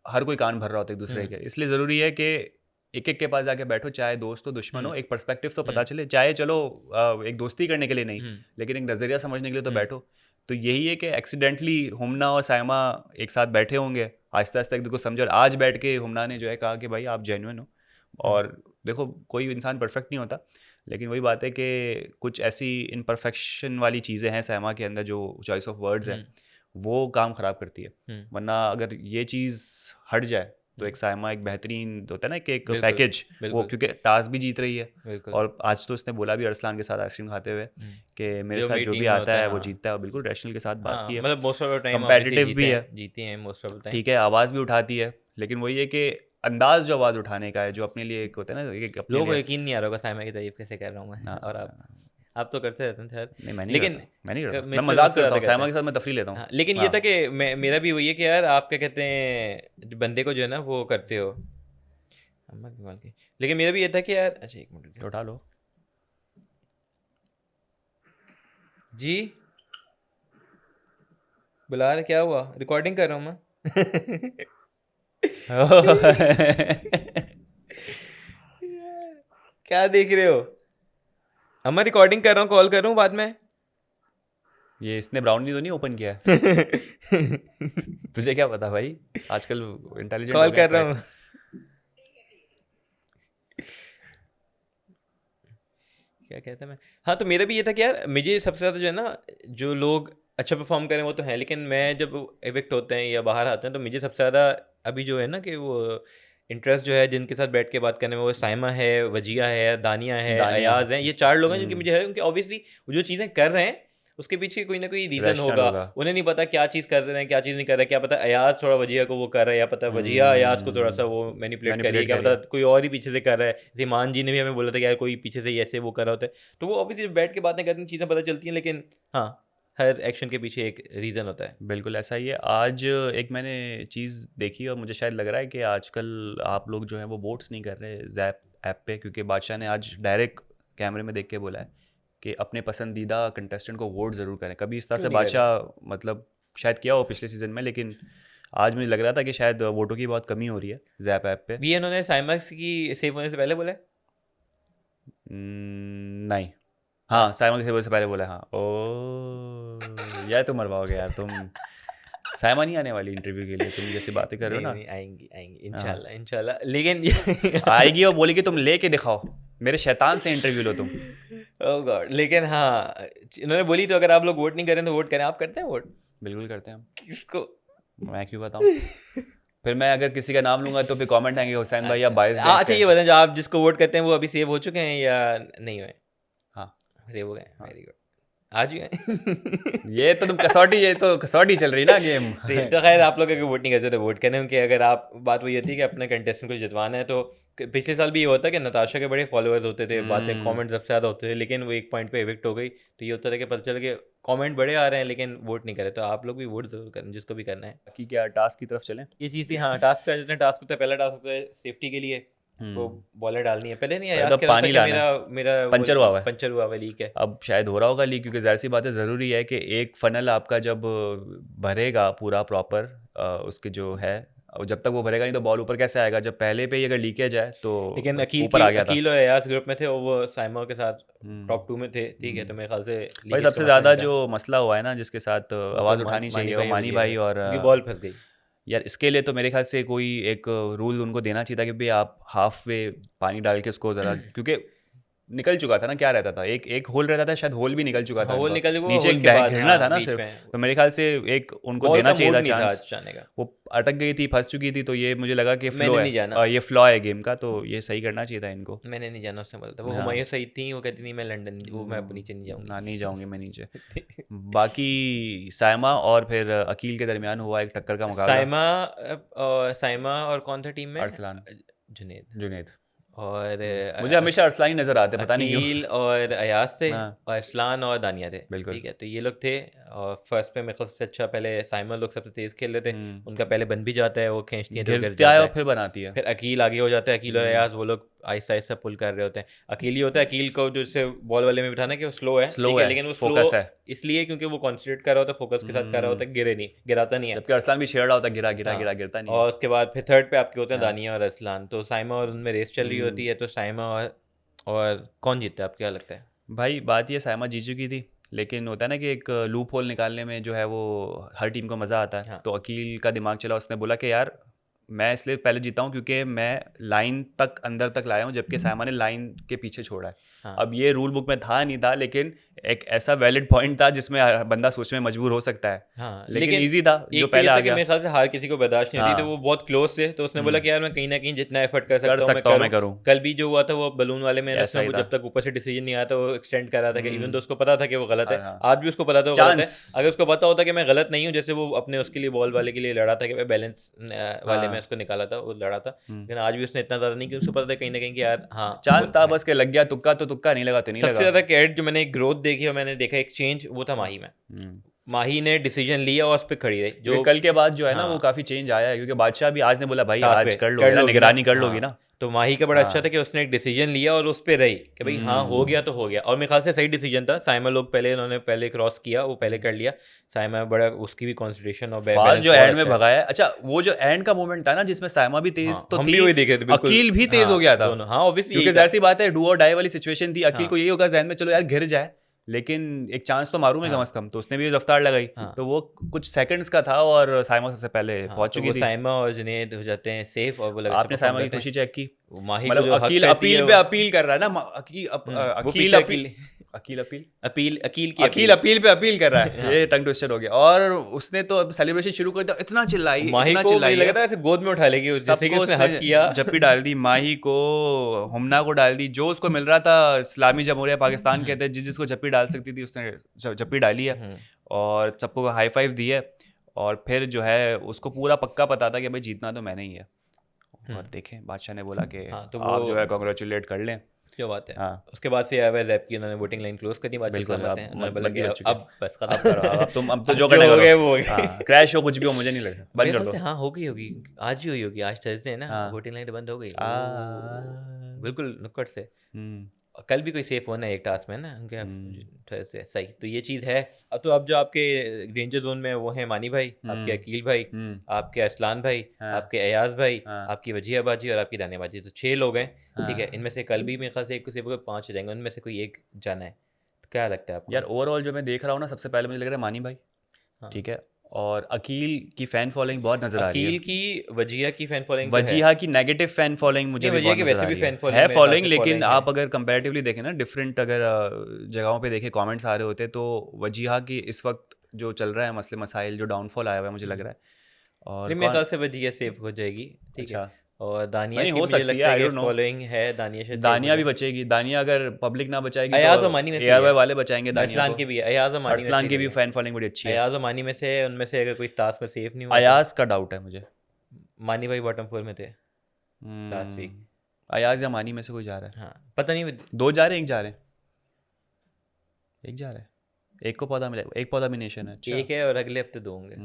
हर कोई कान भर रहा होता है एक दूसरे के। इसलिए ज़रूरी है कि एक एक के पास जाके बैठो, चाहे दोस्त हो दुश्मन हो, एक पर्सपेक्टिव तो पता चले, चाहे चलो एक दोस्ती करने के लिए नहीं, लेकिन एक नज़रिया समझने के लिए तो बैठो। तो यही है कि एक्सीडेंटली हुमना और सायमा एक साथ बैठे होंगे, आहिस्ता आहिस्ता एक दूसरे को समझो, और आज बैठ के हुमना ने जो है कहा कि भाई आप जेन्युइन हो। और देखो कोई इंसान परफेक्ट नहीं होता, लेकिन वही बात है कि कुछ ऐसी इम्परफेक्शन वाली चीज़ें हैं सायमा के अंदर, जो चॉइस ऑफ वर्ड्स हैं वो काम ख़राब करती है। हम्म, वरना अगर ये चीज़ हट जाए तो एक साइमा एक बेहतरीन होता है ना कि एक बिल्कुल पैकेज, वो बिल्कुल क्योंकि टास्क भी जीत रही है बिल्कुल। और आज तो इसने बोला भी अरसलान के साथ आइसक्रीम खाते हुए कि मेरे जो साथ मेरी जो टीम भी में आता होता है है, वो हाँ जीतता है, और बिल्कुल रैशनल के साथ बात हाँ, की है। मतलब most of the time obviously competitive भी है, जीते हैं मोस्ट ऑफ द टाइम। ठीक है, आवाज़ भी उठाती है, लेकिन वही है कि अंदाज जो आवाज़ उठाने का है, जो अपने लिए एक होता है ना, एक अपने लोगों को लिए यकीन नहीं आ रहा होगा साइमा की तारीफ कैसे कर रहा हूँ ना, मैं और आप तो करते रहते हैं शायद। नहीं मैं नहीं लेकिन करता, मैं नहीं करता, मैं मुझसे मजाक मुझसे करता ज़्यादा हूँ, करते साइमा हैं। के साथ मैं तफरीह लेता हूँ। हाँ, लेकिन ये था कि मेरा भी वही है कि यार आप क्या कहते हैं बंदे को जो है ना वो करते हो अम्मा की कॉल की। लेकिन मेरा भी ये था कि यार अच्छा एक मिनट तो उठा लो। जी बुला रहे, क्या हुआ? रिकॉर्डिंग कर रहा हूँ मैं। यार, क्या देख रहे हो? अम्मा रिकॉर्डिंग कर रहा हूँ, कॉल करूँ बाद में। ये इसने ब्राउनी तो नहीं ओपन किया है? तुझे क्या पता भाई, आजकल इंटेलिजेंट हो कॉल गए कर रहा क्वैक। हूँ। क्या कहता मैं, हाँ तो मेरा भी ये था कि यार मुझे सबसे ज़्यादा जो है ना जो लोग अच्छा परफॉर्म करें वो तो है, लेकिन मैं जब इविक्ट होते हैं या बाहर आते हैं तो मुझे सबसे ज़्यादा अभी जो है ना कि वो इंटरेस्ट जो है जिनके साथ बैठ के बात करने में, वो साइमा है, वजिया है, दानिया है, दानिया, अयाज हैं, ये 4 लोग हैं जिनकी मुझे है, क्योंकि ऑब्वियसली जो चीज़ें कर रहे हैं उसके पीछे कोई ना कोई रीज़न रैशनल होगा। होगा। उन्हें नहीं पता क्या चीज़ कर रहे हैं क्या चीज़ नहीं कर रहे, क्या पता अयाज थोड़ा वजिया को वो कर रहा है, या पता वजिया अयाज को थोड़ा सा वो मैनिपुलेट कर रही है, मैनिपुलेट क्या करिए। पता कोई और ही पीछे से कर रहा है। जैसे ईमान जी ने भी हमें बोला था कि यार कोई पीछे से ऐसे वो कर रहा होता है। तो वो ऑब्वियसली बैठ के बातें करती चीज़ें पता चलती हैं, लेकिन हाँ हर एक्शन के पीछे एक रीज़न होता है। बिल्कुल ऐसा ही है। आज एक मैंने चीज़ देखी और मुझे शायद लग रहा है कि आजकल आप लोग जो हैं वो वोट्स नहीं कर रहे जैप ऐप पे, क्योंकि बादशाह ने आज डायरेक्ट कैमरे में देख के बोला है कि अपने पसंदीदा कंटेस्टेंट को वोट ज़रूर करें। कभी इस तरह क्यों से नहीं कर रहे? बादशाह मतलब शायद किया हो पिछले सीज़न में, लेकिन आज मुझे लग रहा था कि शायद वोटों की बहुत कमी हो रही है जैप ऐप पे। भी इन्होंने साइमक्स की सेफ होने से पहले बोला है। नहीं, हाँ आज साइमन से पहले बोला, हाँ। ओ यार तुम मरवाओगे यार तुम। साइमा नहीं आने वाली इंटरव्यू के लिए, तुम जैसे बातें कर रहे हो नहीं ना। नहीं आएंगी आएंगी हाँ, इंशाल्लाह इंशाल्लाह, लेकिन आएगी और बोलेगी तुम लेके दिखाओ, मेरे शैतान से इंटरव्यू लो तुम। ओह गॉड, लेकिन हाँ इन्होंने बोली तो अगर आप लोग वोट नहीं करें तो वोट करें। आप करते हैं वोट? बिल्कुल करते हैं हम। किसको? मैं क्यों बताऊँ? फिर मैं अगर किसी का नाम लूंगा तो फिर कमेंट आएंगे हुसैन भाई आप बायस्ड हैं अच्छा इसके। ये बताएं, जो आप जिसको वोट करते हैं वो अभी सेव हो चुके हैं या नहीं हुए? हाँ सेव हो गए, हाँ, वेरी गुड। आज ही गए। ये तो तुम कसौटी, ये तो कसौटी चल रही ना गेम। तो खैर आप लोग अगर वोट नहीं करते तो वोट करें, क्योंकि अगर आप बात वही होती है कि अपने कंटेस्टेंट को जितवाना है तो पिछले साल भी ये होता है कि नताशा के बड़े फॉलोअर्स होते थे, बातें कमेंट सबसे ज़्यादा होते थे, लेकिन वो एक पॉइंट पे इविक्ट हो गई। तो ये होता था कि पता चला कि कमेंट बड़े आ रहे हैं लेकिन वोट नहीं करे। तो आप लोग भी वोट ज़रूर करें जिसको भी करना है। बाकी क्या टास्क की तरफ चलें? ये चीज़ थी, हाँ टास्क पे आ जाते हैं। टास्क होता है, पहला टास्क होता है सेफ्टी के लिए, वो बॉलर डालनी है। पहले नहीं पहले अयाज तो कह रहा था पानी कि लाना मेरा है, मेरा वो पंचर हुआ हुआ है। पंचर हुआ हुआ लीक है। अब शायद हो रहा होगा लीक, क्योंकि ज़ाहिर सी बात है, ज़रूरी है कि एक फ़नल आपका जब भरेगा पूरा प्रॉपर, उसके जो है, और जब तक वो भरेगा नहीं तो बॉल ऊपर कैसे आएगा? जब पहले पे ही अगर लीकेज है तो लेकिन ऊपर आ गया था। अकील और अयाज ग्रुप में थे और वो साइमा के साथ हम्म, टॉप 2 में थे, ठीक है। तो मेरे ख्याल से भाई लीकेज का सबसे मसला ज़्यादा नहीं था। जो मसला हुआ है ना जिसके साथ वो तो आवाज़ उठानी मानी चाहिए, वो भाई मानी वजिया भाई। है, और उनकी बॉल फंस गई। यार इसके लिए तो मेरे ख्याल से कोई एक रूल उनको देना चाहिए था कि भाई आप हाफ वे पानी डाल के उसको ज़रा, क्योंकि निकल चुका था ना, क्या रहता था, एक एक होल रहता था, शायद होल भी निकल चुका था हाँ वो उनका, निकल गया, नीचे होल एक के बाद गिरना था हाँ ना बीच सिर्फ। में तो मेरे ख्याल से एक उनको बॉल देना का चाहिए मूड था नहीं था चांस। जाने का। वो अटक गई थी, फंस चुकी थी, तो ये मुझे लगा कि फ्लो मैंने है, नहीं जाना, ये फ्लॉ है गेम का, तो ये सही करना चाहिए था इनको। मैंने नहीं जाना, उससे बोला था। वो हाँ, हुमायूं सईद थी, वो कहती नहीं मैं लंदन, वो मैं नीचे नहीं ना नहीं जाऊंगी मैं नीचे। जाऊंगी। बाकी साइमा और फिर अकील के दरमियान हुआ एक टक्कर का मुकाबला। साइमा और कौन था टीम में? अरसलान, जुनेद जुनेद। और मुझे हमेशा अरसलान ही नजर आते, पता नहीं क्यों। अकील और अयाज थे हाँ और अरसलान और दानिया थे, बिल्कुल। ठीक है। तो ये लोग थे। और फर्स्ट पे मेरे को सबसे अच्छा पहले साइमा लोग सबसे तेज़ खेल रहे थे। हम्म, उनका पहले बन भी जाता है, वो खींचती हैं तो गिर गिरता है जाता और है। फिर बनाती है। फिर अकील आगे हो जाता है, अकील और अयाज वो लोग आहिस्ता आहिस्ता पुल कर रहे होते हैं। अकील ही होता है, अकील को जो इससे बॉल वाले में बिठाना कि वो स्लो है, स्लो ठीक है, है, लेकिन वो स्लो फोकस है। इसलिए क्योंकि वो कॉन्सेंट्रेट कर रहा होता है, फोकस के साथ कर रहा होता है, गिरे नहीं, गिराता नहीं है। जबकि अरसलान भी छेड़ रहा होता है, गिरा गिरा गिरा, हाँ, गिरता नहीं है। और उसके बाद फिर थर्ड पे आपके होते हैं हाँ, दानिया और अरसलान। तो साइमा और उनमें रेस चल रही होती है। तो साइमा और कौन जीतता है, आपको क्या लगता है? भाई बात ये साइमा जीत चुकी थी, लेकिन होता है ना कि एक लूप होल निकालने में जो है वो हर टीम को मज़ा आता है। हाँ तो अकील का दिमाग चला, उसने बोला कि यार मैं इसलिए पहले जीता हूँ क्योंकि मैं लाइन तक अंदर तक लाया हूँ, जबकि साइमा ने लाइन के पीछे छोड़ा है। हाँ अब ये रूल बुक में था नहीं था, लेकिन एक ऐसा वैलिड पॉइंट था जिसमें बंदा सोचने में मजबूर हो सकता है, हाँ, लेकिन इजी था जो एक पहले आ कि गया। मेरे ख्याल से हर किसी को बर्दाश्त नहीं होती, तो वो बहुत क्लोज थे, तो उसने बोला कि यार मैं कहीं ना कहीं जितना एफर्ट कर सकता हूँ मैं करूँ। कल भी जो हुआ था वो बलून वाले में ऐसा ही वो था। जब तक ऊपर से डिसीजन नहीं आया था वो एक्सटेंड कर रहा था कि इवन तो उसको पता था कि वो गलत है, हाँ। आज भी उसको पता था वो गलत है। चांस अगर उसको पता होता कि मैं गलत नहीं हूँ, जैसे वो अपने उसके लिए बॉल वाले के लिए लड़ा था कि मैं बैलेंस वाले में उसको निकाला था, वो लड़ा था, लेकिन आज भी उसने इतना ज़्यादा नहीं, क्योंकि उसको पता था कहीं ना कहीं कि यार हाँ चांस था बस के लग गया, तुक्का तो तुक्का नहीं लगा तो नहीं लगा। सबसे ज़्यादा कैरेट जो मैंने ग्रोथ देखी और मैंने देखा एक चेंज, वो था माही में। माही ने डिसीजन लिया और उस पर खड़ी रही, जो कल के बाद जो है ना हाँ, वो काफी चेंज आया है, क्योंकि बादशाह भी आज ने बोला भाई टास्क आज पे कर लोगे ना, निगरानी कर लोगी हाँ, ना। तो माही का बड़ा अच्छा था कि उसने एक डिसीजन लिया और उस पे रही कि भाई हाँ हो गया तो हो गया, और मेरे ख्याल से सही डिसीजन था। साइमा लोग पहले उन्होंने पहले क्रॉस किया, वो पहले कर लिया, साइमा बड़ा उसकी भी कंसंट्रेशन और फास्ट जो एंड में भगाया। अच्छा वो जो एंड का मोमेंट था ना जिसमें साइमा भी तेज तो हम थी, भी वही देखे थे, बिल्कुल अकील भी तेज हो गया था दोनों। हाँ ऑब्वियसली, क्योंकि जाहिर सी बात है डू और डाई वाली सिचुएशन थी, अकील हाँ। को यही होगा जहन में चलो यार घिर जाए लेकिन एक चांस तो मारूं मैं कम से कम, तो उसने भी रफ्तार लगाई। तो वो कुछ सेकंड्स का था और साइमा सबसे पहले पहुंच चुकी थी। साइमा और जुनैद हो जाते हैं सेफ, और वो लगा आपने साइमा की खुशी चेक की, माही मतलब अकील अपील पे अपील कर रहा है ना, अकील अपील पे अपील कर रहा है, ये टंग ट्विस्टर हो गया। और उसने तो सेलिब्रेशन शुरू कर दिया, इतना चिल्लाई माही को मुझे लग रहा है ऐसे गोद में उठा लेगी, जैसे कि उसने हक किया, जप्पी डाल दी माही को, हुमना को डाल दी, जो उसको मिल रहा था इस्लामी जमहूरिया पाकिस्तान कहते हैं, जिसको जप्पी डाल सकती थी उसने जप्पी डाली है और सबको हाई फाइव दी है। और फिर जो है उसको पूरा पक्का पता था कि भाई जीतना तो मैंने ही है, और देखें बादशाह ने बोला कि तो आप जो है कांग्रेचुलेट कर लें। क्या बात है। हाँ। उसके बाद से आया जैप की, उन्होंने वोटिंग लाइन क्लोज कर दी, बिल्कुल उन्होंने बोला कि अब बस खत्म करो, अब तो जो करना हो गया वो हो गया, क्रैश हो कुछ भी हो मुझे नहीं लग रहा, बंद कर दो। हाँ हो गई होगी, आज ही हुई होगी, आज थर्सडे है ना, वोटिंग लाइन बंद हो गई बिल्कुल नुक्कड़ से। कल भी कोई सेफ होना है एक टास्क में ना उनके से सही, तो ये चीज़ है। अब तो अब जो आपके डेंजर जोन में वो है मानी भाई, आपके अकील भाई, आपके असलान भाई, आपके अयाज भाई, आपकी वजिया बाजी और आपकी दानिया बाजी, तो 6 लोग हैं। ठीक है, इनमें से कल भी मेरे ख्याल से एक को 5 हो जाएंगे, उनमें से कोई एक जाना है। तो क्या लगता है आपको? यार ओवरऑल जो मैं देख रहा हूँ ना, सबसे पहले मुझे लग रहा है मानी भाई, ठीक है, और अकील की फैन फॉलोइंग बहुत नजर आ रही है। अकील की, वजिया की फैन फॉलोइंग, वजिया की नेगेटिव फैन फॉलोइंग मुझे भी बहुत नजर आ रही है फॉलोइंग, लेकिन आप अगर कंपैरेटिवली देखें ना, डिफरेंट अगर जगहों पे देखें कमेंट्स आ रहे होते, तो वजिया की इस वक्त जो चल रहा है मसले मसाइल, जो डाउनफॉल आया हुआ है मुझे लग रहा है, और मेरे ख्याल से वजिया सेफ हो जाएगी। ठीक है, और दानिया की हो सकती है, आई डोंट नो, फॉलोइंग है, दानिया भी बचेगी, दानिया अगर पब्लिक ना बचाएगी अयाज तो मानी में से एआरवाई वाले बचाएंगे दानिया अरसलान को। की भी है, अयाज मानी में से, अरसलान की भी फैन फॉलोइंग बड़ी अच्छी है, अयाज मानी में से, उनमें से अगर कोई टास्क में सेफ नहीं हुआ, अयाज का डाउट है मुझे, मानी भाई बॉटम 4 में थे लास्ट वीक, अयाज या मानी में से कोई जा रहा है। हाँ पता नहीं, 2 जा रहे हैं, 1 जा रहे हैं, 1 जा रहा है, एक को पौधा मिलेगा, एक पौधा मिनेशन है। अच्छा, एक है और अगले हफ्ते 2 होंगे,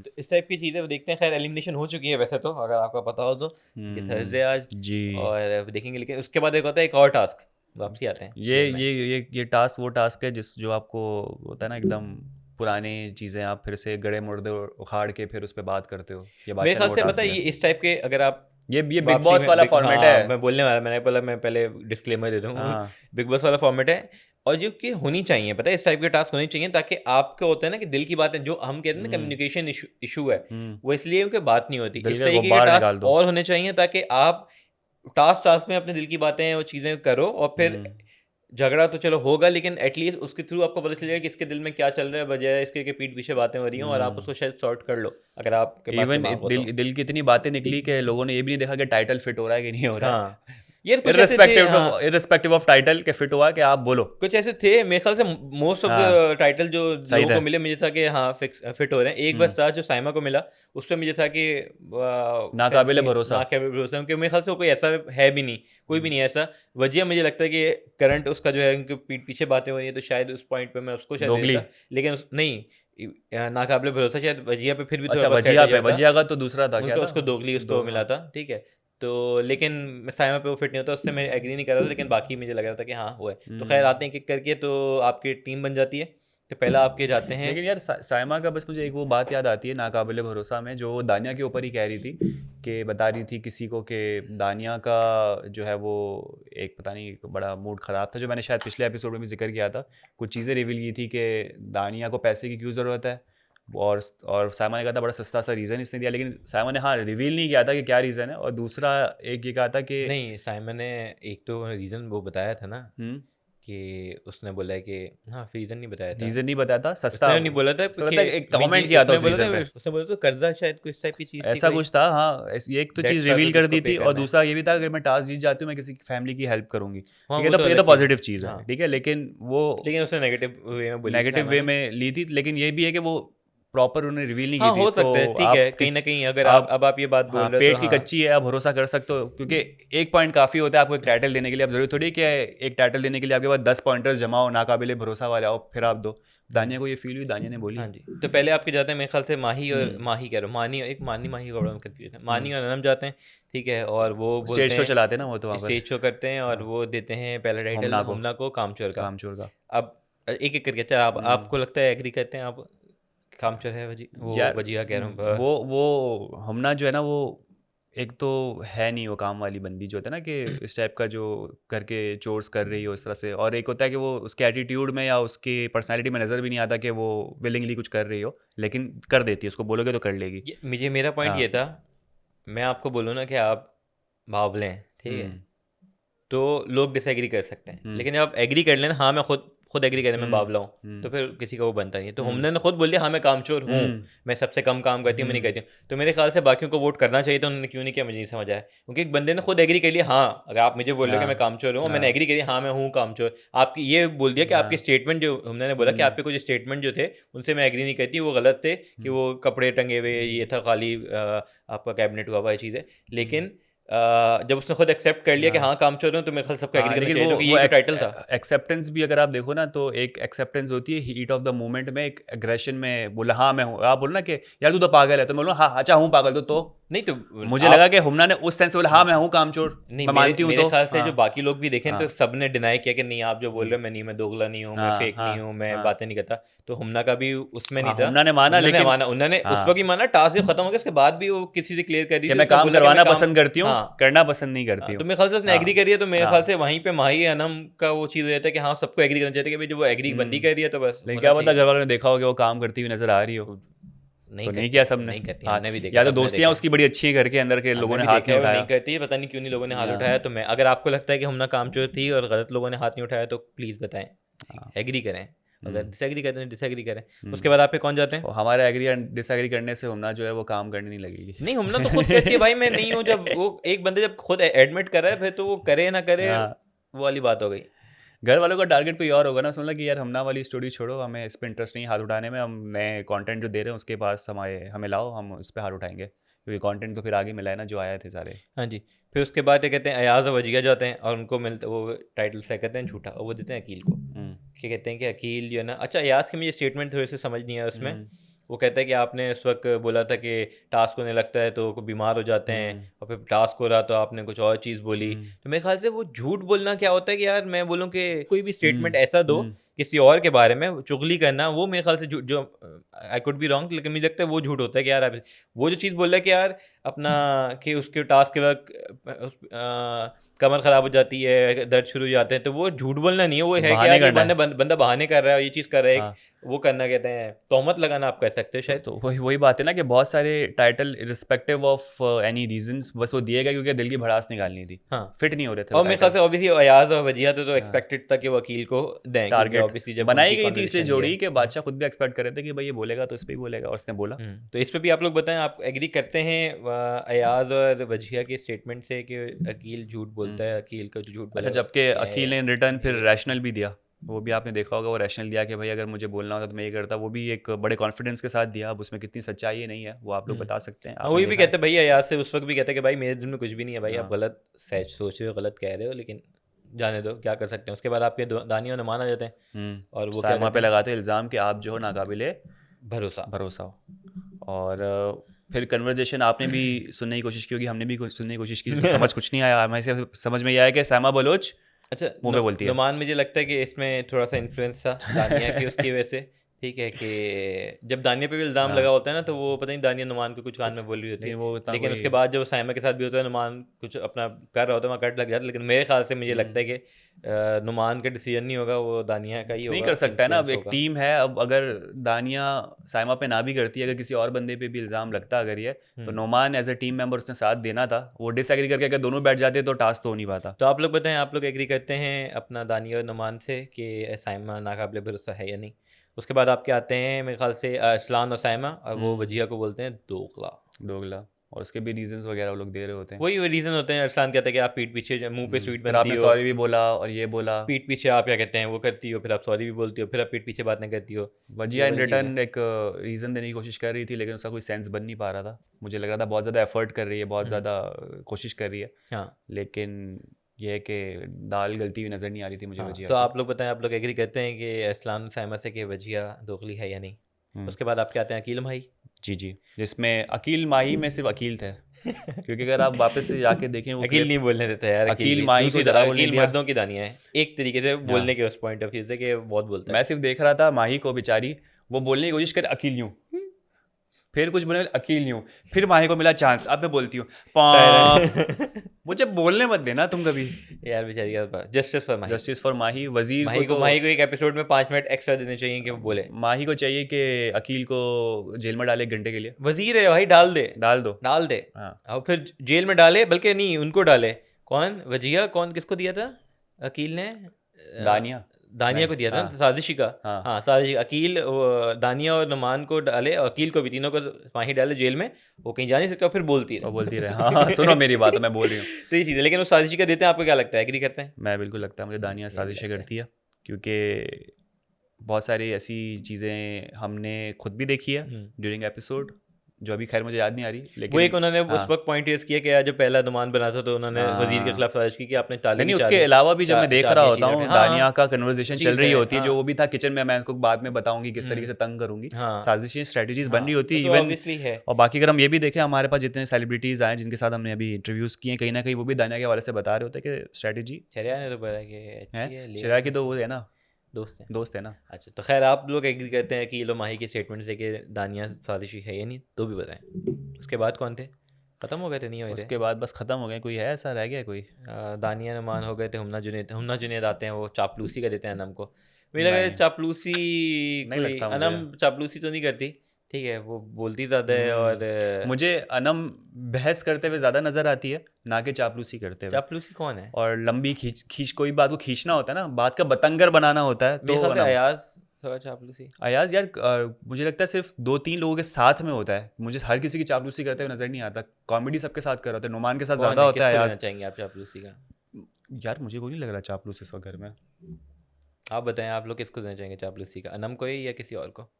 तो इस टाइप की चीज़ें देखते हैं। खैर एलिमिनेशन हो चुकी है वैसे तो, अगर आपको पता हो तो, कि थर्सडे आज जी, और देखेंगे, लेकिन उसके बाद एक होता है एक और टास्क, वापसी आते हैं ये टास्क वो टास्क है जो आपको होता है ना, एकदम पुरानी चीज़ें आप फिर से गड़े मुर्दे उखाड़ के फिर उस पर बात करते हो। ये मेरे ख्याल से पता है ये इस टाइप के, अगर आप ये बिग बॉस वाला फॉर्मेट है, मैं बोलने वाला, मैं पहले डिस्क्लेमर दे दूँ, बिग बॉस वाला फॉर्मेट है, और जो कि होनी चाहिए, पता है इस टाइप के टास्क होने चाहिए, ताकि आपको होता है ना कि दिल की बातें, जो हम कहते हैं ना कम्युनिकेशन इशू है, वो इसलिए उनकी बात नहीं होती, इस तरीके के टास्क और होने चाहिए, ताकि आप टास्क में अपने दिल की बातें वो चीज़ें करो, और फिर झगड़ा तो चलो होगा, लेकिन एटलीस्ट उसके थ्रू आपको पता चलेगा कि इसके दिल में क्या चल रहा है, बजाय इसके कि पीठ पीछे बातें हो रही हैं, और आप उसको शायद सॉर्ट कर लो, अगर आपके पास दिमाग हो तो। दिल की इतनी बातें निकली कि लोगों ने ये भी नहीं देखा कि टाइटल फिट हो रहा है कि नहीं हो रहा है। इररिस्पेक्टिव ऑफ टाइटल के फिट हुआ कि आप बोलो, कुछ ऐसे थे मेरे ख्याल से, मोस्ट ऑफ द टाइटल जो लोगों को मिले, मुझे था कि हाँ फिट हो रहे हैं। एक बस था जो साइमा को मिला, उस पर मुझे था कि नाकाबिले भरोसा, क्योंकि मेरे ख्याल से कोई ऐसा है भी नहीं, कोई भी नहीं ऐसा। वजह मुझे लगता है कि करंट उसका जो है, उनके पीठ पीछे बातें हो रही है, तो शायद उस पॉइंट पे मैं उसको शायद, लेकिन नहीं, नाकाबिले भरोसा शायद वजिया पे फिर भी अच्छा, वजिया का तो दूसरा था, क्या था उसको दोगली उसको मिला था, ठीक है, तो लेकिन साइमा पे वो फिट नहीं होता, उससे मैं एग्री नहीं कर रहा था, लेकिन बाकी मुझे लग रहा था कि हाँ वो है। तो खैर आते हैं किक करके, तो आपकी टीम बन जाती है, तो पहला आपके जाते हैं। लेकिन यार साइमा का बस मुझे एक वो बात याद आती है नाकाबिले भरोसा में, जो दानिया के ऊपर ही कह रही थी, कि बता रही थी किसी को कि दानिया का जो है वो एक पता नहीं बड़ा मूड ख़राब था, जो मैंने शायद पिछले एपिसोड में भी जिक्र किया था, कुछ चीज़ें रिवील की थी कि दानिया को पैसे की क्यों ज़रूरत है, और साइमा ने कहा था बड़ा सस्ता सा रीज़न इसने दिया, लेकिन साइमा ने हाँ रिवील नहीं किया था कि क्या रीज़न है, और दूसरा एक ये कहा था कि नहीं, साइमा ने एक तो रीज़न वो बताया था ना, कि उसने बोला है कि हाँ रीज़न नहीं बताया था, रीजन नहीं बताया था, सस्ता उसने नहीं बोला था उसने कि लगता है एक कमेंट किया था उसने उस बोला रीजन था, पे, उसने बोला था कर्जा शायद कोई इस टाइप की चीज़ थी ऐसा कोई, कुछ था। हाँ ये एक तो डेट्स चीज़ था रिवील कुछ कर उसको दी पे थी, और करना है। दूसरा ये भी था अगर मैं टास्क जीत जाती हूँ मैं किसी फैमिली की हेल्प करूंगी, हाँ ठीक है, वो तो तो ये अलग तो चीज़ है। पॉजिटिव चीज़ है, हाँ ठीक है, लेकिन वो लेकिन उसने नेगेटिव वे में बोली थी नेगेटिव सामा वे ने। में ली थी, लेकिन ये भी है कि वो प्रॉपर उन्होंने रिवील नहीं की हाँ थी, हो तो सकता है, ठीक है, आप कहीं ना किस कहीं अगर आप अब आप ये बात बोल हाँ रहे हो पेट तो की हाँ। कच्ची है, आप भरोसा कर सकते हो, क्योंकि एक पॉइंट काफ़ी होता है आपको एक टाइटल देने के लिए। अब जरूरी थोड़ी है कि एक टाइटल देने के लिए आपके पास 10 पॉइंटर्स जमा हो, नाकाबिले भरोसा वाले आओ फिर आप दो। दानिया को ये फील हुई, दानिया ने बोली। हाँ जी, तो पहले आपके जाते हैं मेरे ख्याल से माही और हम्म, माही कह रहा हूँ, मानी एक मानी का बड़ा कंफ्यूजन है, मानी और अनम जाते हैं, ठीक है, और वो स्टेज बोलते शो हैं, चलाते हैं ना वो तो वहाँ पर, स्टेज शो करते हैं और हाँ, वो देते हैं पहला टाइटल होमना को, हमना को कामचोर का। कामचोर का। अब एक एक करके, अच्छा आप हम्म, आपको लगता है एग्री करते हैं आप, कामचोर है वो यार वजीहा कह रहा हूँ वो हमना जो है ना, वो एक तो है नहीं वो काम वाली बंदी जो होता है ना कि इस टाइप का जो करके चोर्स कर रही हो इस तरह से, और एक होता है कि वो उसके एटीट्यूड में या उसकी पर्सनालिटी में नज़र भी नहीं आता कि वो विलिंगली कुछ कर रही हो, लेकिन कर देती है, उसको बोलोगे तो कर लेगी। मुझे मेरा पॉइंट हाँ। ये था, मैं आपको बोलूँ ना कि आप बावले हैं, ठीक है, हम्म। तो लोग डिसएग्री कर सकते हैं, हम्म। लेकिन जब आप एग्री कर लेना हाँ मैं खुद एग्री करें मैं हम्म। बावला हूँ, तो हम्म। फिर किसी का वो बनता नहीं है। तो हम्म। हमने ने खुद बोल दिया हाँ मैं कामचोर हूँ, हम्म। मैं सबसे कम काम करती हूँ, मैं नहीं हम्म। करती हूँ, तो मेरे ख्याल से बाकियों को वोट करना चाहिए था, उन्होंने क्यों नहीं किया मुझे नहीं समझ आया, क्योंकि एक बंदे ने खुद एग्री कर लिया, हाँ अगर आप मुझे बोल रहे हो कि मैं हाँ। कामचोर हूँ, मैंने हाँ। एग्री करी हाँ मैं हूँ कामचोर, आपकी ये बोल दिया कि आपके हाँ। स्टेटमेंट जो हमने बोला कि हम्म। आपके कुछ स्टेटमेंट जो थे उनसे मैं एग्री नहीं करती, वो गलत थे, कि वो कपड़े टंगे हुए ये था खाली आपका कैबिनेट हुआ हुआ ये चीज़ है, लेकिन जब उसने खुद एक्सेप्ट कर लिया कि हाँ। हाँ कामचोर हूँ, तो मेरे ख्याल सबको एग्री हाँ करना लेकिन चाहिए, क्योंकि वो ये टाइटल था। एक्सेप्टेंस भी अगर आप देखो ना, तो एक एक्सेप्टेंस होती है हीट ऑफ द मोमेंट में, एक एग्रेशन में बोला हाँ मैं हूँ, आप बोलो ना कि यार तू तो पागल है, तो मैं बोलूँ हाँ अच्छा हूँ पागल, तो नहीं तो मुझे लगा आप कि हमना ने उस सेंस से बोला हाँ मैं हूँ कामचोर, नहीं, मैं मेरे मानती हूँ, मेरे तो ख्याल से हाँ। जो बाकी लोग भी देखें तो हाँ। सब ने डिनाई किया कि नहीं आप जो बोल रहे हो मैं नहीं, मैं दोगला नहीं हूँ, मैं हाँ। फेक हाँ। नहीं हूँ, मैं हाँ। बातें नहीं करता, तो हमना का भी उसमें नहीं हाँ था। हमना ने माना, हमना ने लेकिन माना, उन्होंने उस वक्त ही हाँ माना, टास्क जब खत्म हो गया उसके बाद भी वो किसी से क्लियर कर दी कि थी, मैं उसने काम बोला कि मैं करवाना काम, पसंद करती हूँ, हाँ करना पसंद नहीं करती तो हूँ। मेरे ख्याल से उसने हाँ। एग्री करी है, तो मेरे ख्याल हाँ से वहीं पे माही अनम का वो चीज़ हो जाता है कि हाँ सबको एग्री करना चाहिए कि भाई जो वो एग्री बंदी कर रही है तो बस लेकिन होना क्या पता चाहिए। घर वालों ने देखा हो कि वो काम करती हुई नजर आ रही हो, नहीं तो नहीं करती किया है वो, सबने। नहीं करती, हाँ, हमने भी देखा, या तो सबने दोस्तियाँ देखा है, उसकी बड़ी अच्छी हैं घर के अंदर के, लोगों हमने ने भी हाथ देखा नहीं है वो नहीं उठाया। करती है, पता नहीं क्यों नहीं लोगों ने हाथ हाँ। उठाया, तो मैं अगर आपको लगता है कि हमने कामचोर थी और गलत लोगों ने हाथ नहीं उठाया तो प्लीज़ बताएं, हाँ। एग्री करें, अगर हम्म। डिसएग्री करते हैं डिसएग्री करें। उसके हम्म। बाद आप पे कौन जाते हैं? और हमारे एग्री एंड डिसएग्री करने से हमना जो है वो काम करने नहीं लगेगी। नहीं हमने तो खुद कहती है भाई मैं नहीं हूँ, जब वो एक बंदे जब खुद एडमिट कर रहा है फिर तो वो करे ना करे, हाँ, वो वाली बात हो गई। घर वालों का टारगेट कोई और होगा ना, समझ कि यार हमना वाली स्टोरी छोड़ो, हमें इस पे इंटरेस्ट नहीं हाथ उठाने में, हम नए कंटेंट जो दे रहे हैं उसके पास हमें लाओ, हम इस पे हाथ उठाएंगे, क्योंकि कंटेंट तो फिर आगे मिला है ना जो आए थे सारे। हाँ जी, फिर उसके बाद ये कहते हैं अयाज और वजिया जाते हैं और उनको मिलता वो टाइटल से कहते हैं झूठा, और वो देते हैं अकील को, हम्म। कि कहते हैं कि अकील जो है ना, अच्छा अयाज की मुझे स्टेटमेंट थोड़ी सी समझ नहीं आया उसमें, हम्म। वो कहता है कि आपने उस वक्त बोला था कि टास्क होने लगता है तो बीमार हो जाते हैं, हम्म। और फिर टास्क हो रहा तो आपने कुछ और चीज़ बोली, हम्म। तो मेरे ख्याल से वो झूठ बोलना क्या होता है कि यार मैं बोलूँ कि कोई भी स्टेटमेंट हम्म। ऐसा दो हम्म। किसी और के बारे में, चुगली करना, वो मेरे ख्याल से जो आई कुड बी रॉन्ग, लेकिन मुझे लगता है वो झूठ होता है कि यार वो जो चीज़ बोल रहा है कि यार अपना कि उसके टास्क के वक्त कमर ख़राब हो जाती है, दर्द शुरू हो जाते हैं, तो वो झूठ बोलना नहीं है, वो है कि बहाने यार ये करना है। बंदा बहाने कर रहा है, ये चीज़ कर रहा है, हाँ, वो करना कहते हैं तोहमत लगाना, आप कह सकते हो शायद। तो वही वही बात है ना कि बहुत सारे title respective of any reasons बस वो दिए गए क्योंकि दिल की भड़ास निकालनी थी, हाँ, फिट नहीं हो रहे थे वो और मेरे ख्याल से टाइटल। ऑब्वियसली अयाज और वजिया तो हाँ, एक्सपेक्टेड था कि वकील को दें, क्योंकि टारगेट ऑब्वियसली जब बनाई उनकी गई थी इसलिए कॉन्वर्सेशन जोड़ी कि बादशाह खुद भी एक्सपेक्ट कर रहे थे कि भाई ये बोलेगा तो इस पे ही बोलेगा, और उसने बोला। तो इस पे भी आप लोग बताएं, आप एग्री करते हैं अयाज और वजिया के स्टेटमेंट से कि अकील झूठ बोलता है, अकील का जो झूठ बोला अच्छा, वो जबकि क्या अकील है? ने रिटर्न फिर ये रैशनल भी दिया, वो भी आपने देखा होगा, वो रैशनल दिया कि भाई अगर मुझे बोलना होता तो मैं ये करता, वो भी एक बड़े कॉन्फिडेंस के साथ दिया। अब उसमें कितनी सच्चाई है नहीं है वो आप लोग बता सकते हैं, हाँ आपने वही भी देखा है। कहते हैं भाई, अयाज से उस वक्त भी कहते हैं कि भाई मेरे दिल में कुछ भी नहीं है भाई, आप हाँ। गलत सोच रहे हो, गलत कह रहे हो, लेकिन जाने दो, क्या कर सकते हैं। उसके बाद आपके दानिया और नुमान आ जाते हैं और वो क्या सायमा कहते पे हैं? लगाते हैं इल्ज़ाम कि आप जो हो नाकाबिले भरोसा। भरोसा हो, और फिर कन्वर्जेशन आपने भी सुनने की कोशिश की होगी, हमने भी सुनने की कोशिश की, जिसमें समझ कुछ नहीं आया हमें, से समझ में ये आया कि सायमा बलोच अच्छा मुंह पे बोलती है। नुमान मुझे लगता है कि इसमें थोड़ा सा इन्फ्लुएंस था दानिया की उसकी वजह से, ठीक है, कि जब दानिया पे भी इल्ज़ाम लगा हाँ, होता है ना, तो वो पता नहीं दानिया नुमान को कुछ कान में बोल रही होती लेकिन है, वो इतना लेकिन कोई उसके बाद जब साइमा के साथ भी होता है नुमान कुछ अपना कर रहा होता है, वहाँ कट लग जाता है, लेकिन मेरे ख्याल से मुझे लगता है कि नुमान का डिसीजन नहीं होगा, वो दानिया का ही होगा। नहीं कर सकता है ना, अब influence एक होगा। टीम है, अब अगर दानिया साइमा पे ना भी करती है, अगर किसी और बंदे पे भी इल्ज़ाम लगता अगर ये, तो Noman as a team member उसने साथ देना था, वो डिसएग्री करके अगर दोनों बैठ जाते तो टास्क तो हो नहीं पाता। तो आप लोग बताएं, आप लोग एग्री करते हैं अपना दानिया और नुमान से कि साइमा नाकाबिले भरोसा है या नहीं? उसके बाद आपके आते हैं मेरे ख्याल से अरसलान और साइमा, और वो वजिया को बोलते हैं दोगला। दोगला, और उसके भी रीजंस वगैरह वो लोग दे रहे होते हैं। वही रीज़न होते हैं। अरसलान कहता है कि आप पीठ पीछे मुंह पे स्वीट फिर बनती आपने हो, सॉरी भी बोला और ये बोला। पीठ पीछे आप क्या कहते हैं वो करती हो, फिर आप सॉरी भी बोलती हो, फिर आप पीठ पीछे बातें करती हो। वजिया ये इन वाली चीज़ है। रिटर्न एक रीज़न देने की कोशिश कर रही थी, लेकिन उसका कोई सेंस बन नहीं पा रहा था। मुझे लग रहा था बहुत ज़्यादा एफर्ट कर रही है, बहुत ज़्यादा कोशिश कर रही है, हाँ लेकिन यह है कि दाल गलती हुई नज़र नहीं आ रही थी मुझे हाँ, वजिया तो पे। आप लोग बताएं, आप लोग एग्री करते हैं कि अरसलान साइमा से कि वजिया दोगली है या नहीं? उसके बाद आपके आते हैं अकील भाई। जी जी, जिसमें अकील माही में सिर्फ अकील थे, क्योंकि अगर आप वापस से जाके देखें वो अकील क्लिप, नहीं बोलने देता यार, अकील अकील भी माही को दूसरी ज़रा बोलने अकील दिया। मर्दों की दानियाँ है एक तरीके से बोलने के उस पॉइंट ऑफ व्यू से कि बहुत बोलता मैं है। सिर्फ देख रहा था माही को, बेचारी वो बोलने की कोशिश करे अकील यूँ, फिर कुछ बोले अकील यूँ, फिर माही को मिला चांस, अब मैं बोलती हूँ पा, मुझे बोलने मत देना तुम कभी। यार बेचारी का justice for Mahi. Justice for Mahi. वजीर माही को तो माही को एक एपिसोड में 5 मिनट एक्स्ट्रा देने चाहिए कि वो बोले। माही को चाहिए कि अकील को जेल में डाले 1 घंटे के लिए, वजीर है भाई, डाल दे, डाल दो। डाल दे। हाँ, और फिर जेल में डाले, बल्कि नहीं उनको डाले। कौन वजिया, कौन किसको दिया था अकील ने? दानिया दानिया नहीं, को दिया था हाँ, साजिशी का। हाँ। हाँ साजिश, अकील दानिया और नुमान को डाले, और अकील को भी, तीनों को माही डाले जेल में। वो कहीं जा नहीं सकते और फिर बोलती वो रहे। बोलती रहे, हाँ हाँ, सुनो मेरी बात, मैं बोल रही हूँ। तो ये चीज़ है, लेकिन वो साजिशी का देते हैं। आपको क्या लगता है, एग्री करते हैं? मैं बिल्कुल लगता है मुझे दानिया भी साजिशें लगता है। करती है, क्योंकि बहुत सारी ऐसी चीज़ें हमने खुद भी देखी है ड्यूरिंग एपिसोड, जो अभी खैर मुझे याद नहीं आ रही, वो लेकिन एक उन्होंने उस हाँ, वक्त पॉइंट यूज़ किया कि यार जब पहला नुमान बना था तो उन्होंने वजीर के हाँ। खिलाफ साजिश की कि आपने ताली नहीं की उसके चाबी अलावा भी जब मैं देख रहा चाबियाँ होता छीन हूँ रखे। दानिया का वो कन्वर्सेशन चीज़ चल रही है, होती है, जो हाँ। वो भी था किचन में, मैं उसको बाद में बताऊंगी किस तरीके से तंग करूंगी, हाँ साजिशें स्ट्रेटजीज बन रही हाँ, होती वो है तो इवन। ऑब्वियसली है। और बाकी अगर हम ये भी देखें, हमारे पास जितने सेलिब्रिटीज़ आए जिनके साथ हमने अभी इंटरव्यूज़ किए हैं, कहीं ना कहीं वो भी दानिया के हवाले से बता रहे होते हैं कि स्ट्रेटजी शरिया ने तो बोला कि अच्छी है, है। ले शराय लो की तो वो है ना, दोस्त हैं। दोस्त है ना। अच्छा, तो खैर आप लोग एग्री करते हैं कि ये लो माही के स्टेटमेंट से कि दानिया साजिशी है या नहीं? तो भी बताएं। उसके बाद कौन थे? खत्म हो गए थे, नहीं हुए थे? उसके बाद बस ख़त्म हो गए, कोई है ऐसा रह गया कोई? दानिया नुमान हो गए थे, हुम्ना जुनैद आते हैं, वो चापलूसी का देते हैं अनम को। मुझे लगा नहीं चापलूसी नहीं कोई लगता मुझे। अनम चापलूसी तो नहीं करती, ठीक है, वो बोलती ज़्यादा है। और मुझे अनम बहस करते हुए ज़्यादा नज़र आती है, ना कि चापलूसी करते हुए। चापलूसी कौन है? और लंबी खींच कोई बात को खींचना होता है ना, बात का बतंगर बनाना होता है, मेरे तो ख्याल से अनम। अयाज थोड़ा चापलूसी। अयाज यार मुझे लगता है सिर्फ 2-3 लोगों के साथ में होता है, मुझे हर किसी की चापलूसी करते हुए नजर नहीं आता। कॉमेडी सबके साथ कर रहा होता है, नुमान के साथ कौन ज़्यादा है, होता है किसको लेना अयाज। चाहेंगे आप चापलूसी का? यार मुझे कोई नहीं लग रहा चापलूस इस वक्त घर में। आप बताएं, आप लोग किसको देना चाहेंगे चापलूसी का, अनम को ही या किसी और को?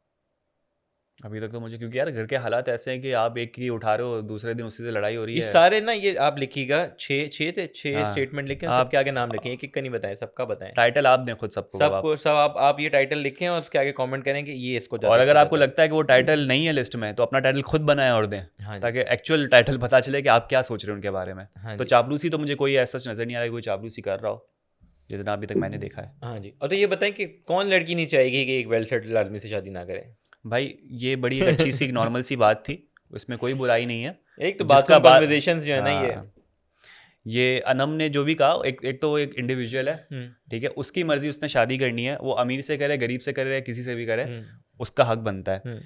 अभी तक तो मुझे, क्योंकि यार घर के हालात ऐसे हैं कि आप एक की उठा रहे हो, दूसरे दिन उसी से लड़ाई हो रही ये है। सारे ना, ये आप लिखिएगा, छः हाँ, स्टेटमेंट लिखें, आप सबके आगे नाम लिखें, एक एक का नहीं बताएं, सबका बताएं। टाइटल आप दें खुद सबको अब आप। सबको सब आप ये टाइटल लिखें और उसके आगे कमेंट करें कि ये इसको और ज़्यादा अगर सूट आपको होता है। लगता है कि वो टाइटल नहीं है लिस्ट में, तो अपना टाइटल खुद बनाएं और दें, हाँ जी, ताकि एक्चुअल टाइटल पता चले कि आप क्या सोच रहे हो उनके बारे में। हाँ तो जी, चापलूसी तो मुझे कोई ऐसा नज़र नहीं आ रहा कि कोई चापलूसी कर रहा हो, जितना अभी तक मैंने देखा है। हाँ जी। और तो ये बताएं कि कौन लड़की नहीं चाहेगी कि एक वेल सेटल्ड आदमी से शादी ना करे? भाई ये बड़ी एक अच्छी सी नॉर्मल सी बात थी, उसमें कोई बुराई नहीं है। एक तो जिसका बाथरूम बात, कन्वर्सेशंस जो है ना, ये हाँ, ये अनम ने जो भी कहा, एक तो वो एक इंडिविजुअल है, हम्म, ठीक है, उसकी मर्जी, उसने शादी करनी है, वो अमीर से करे, गरीब से करे, किसी से भी करे, हम्म, उसका हक बनता है। हम्म।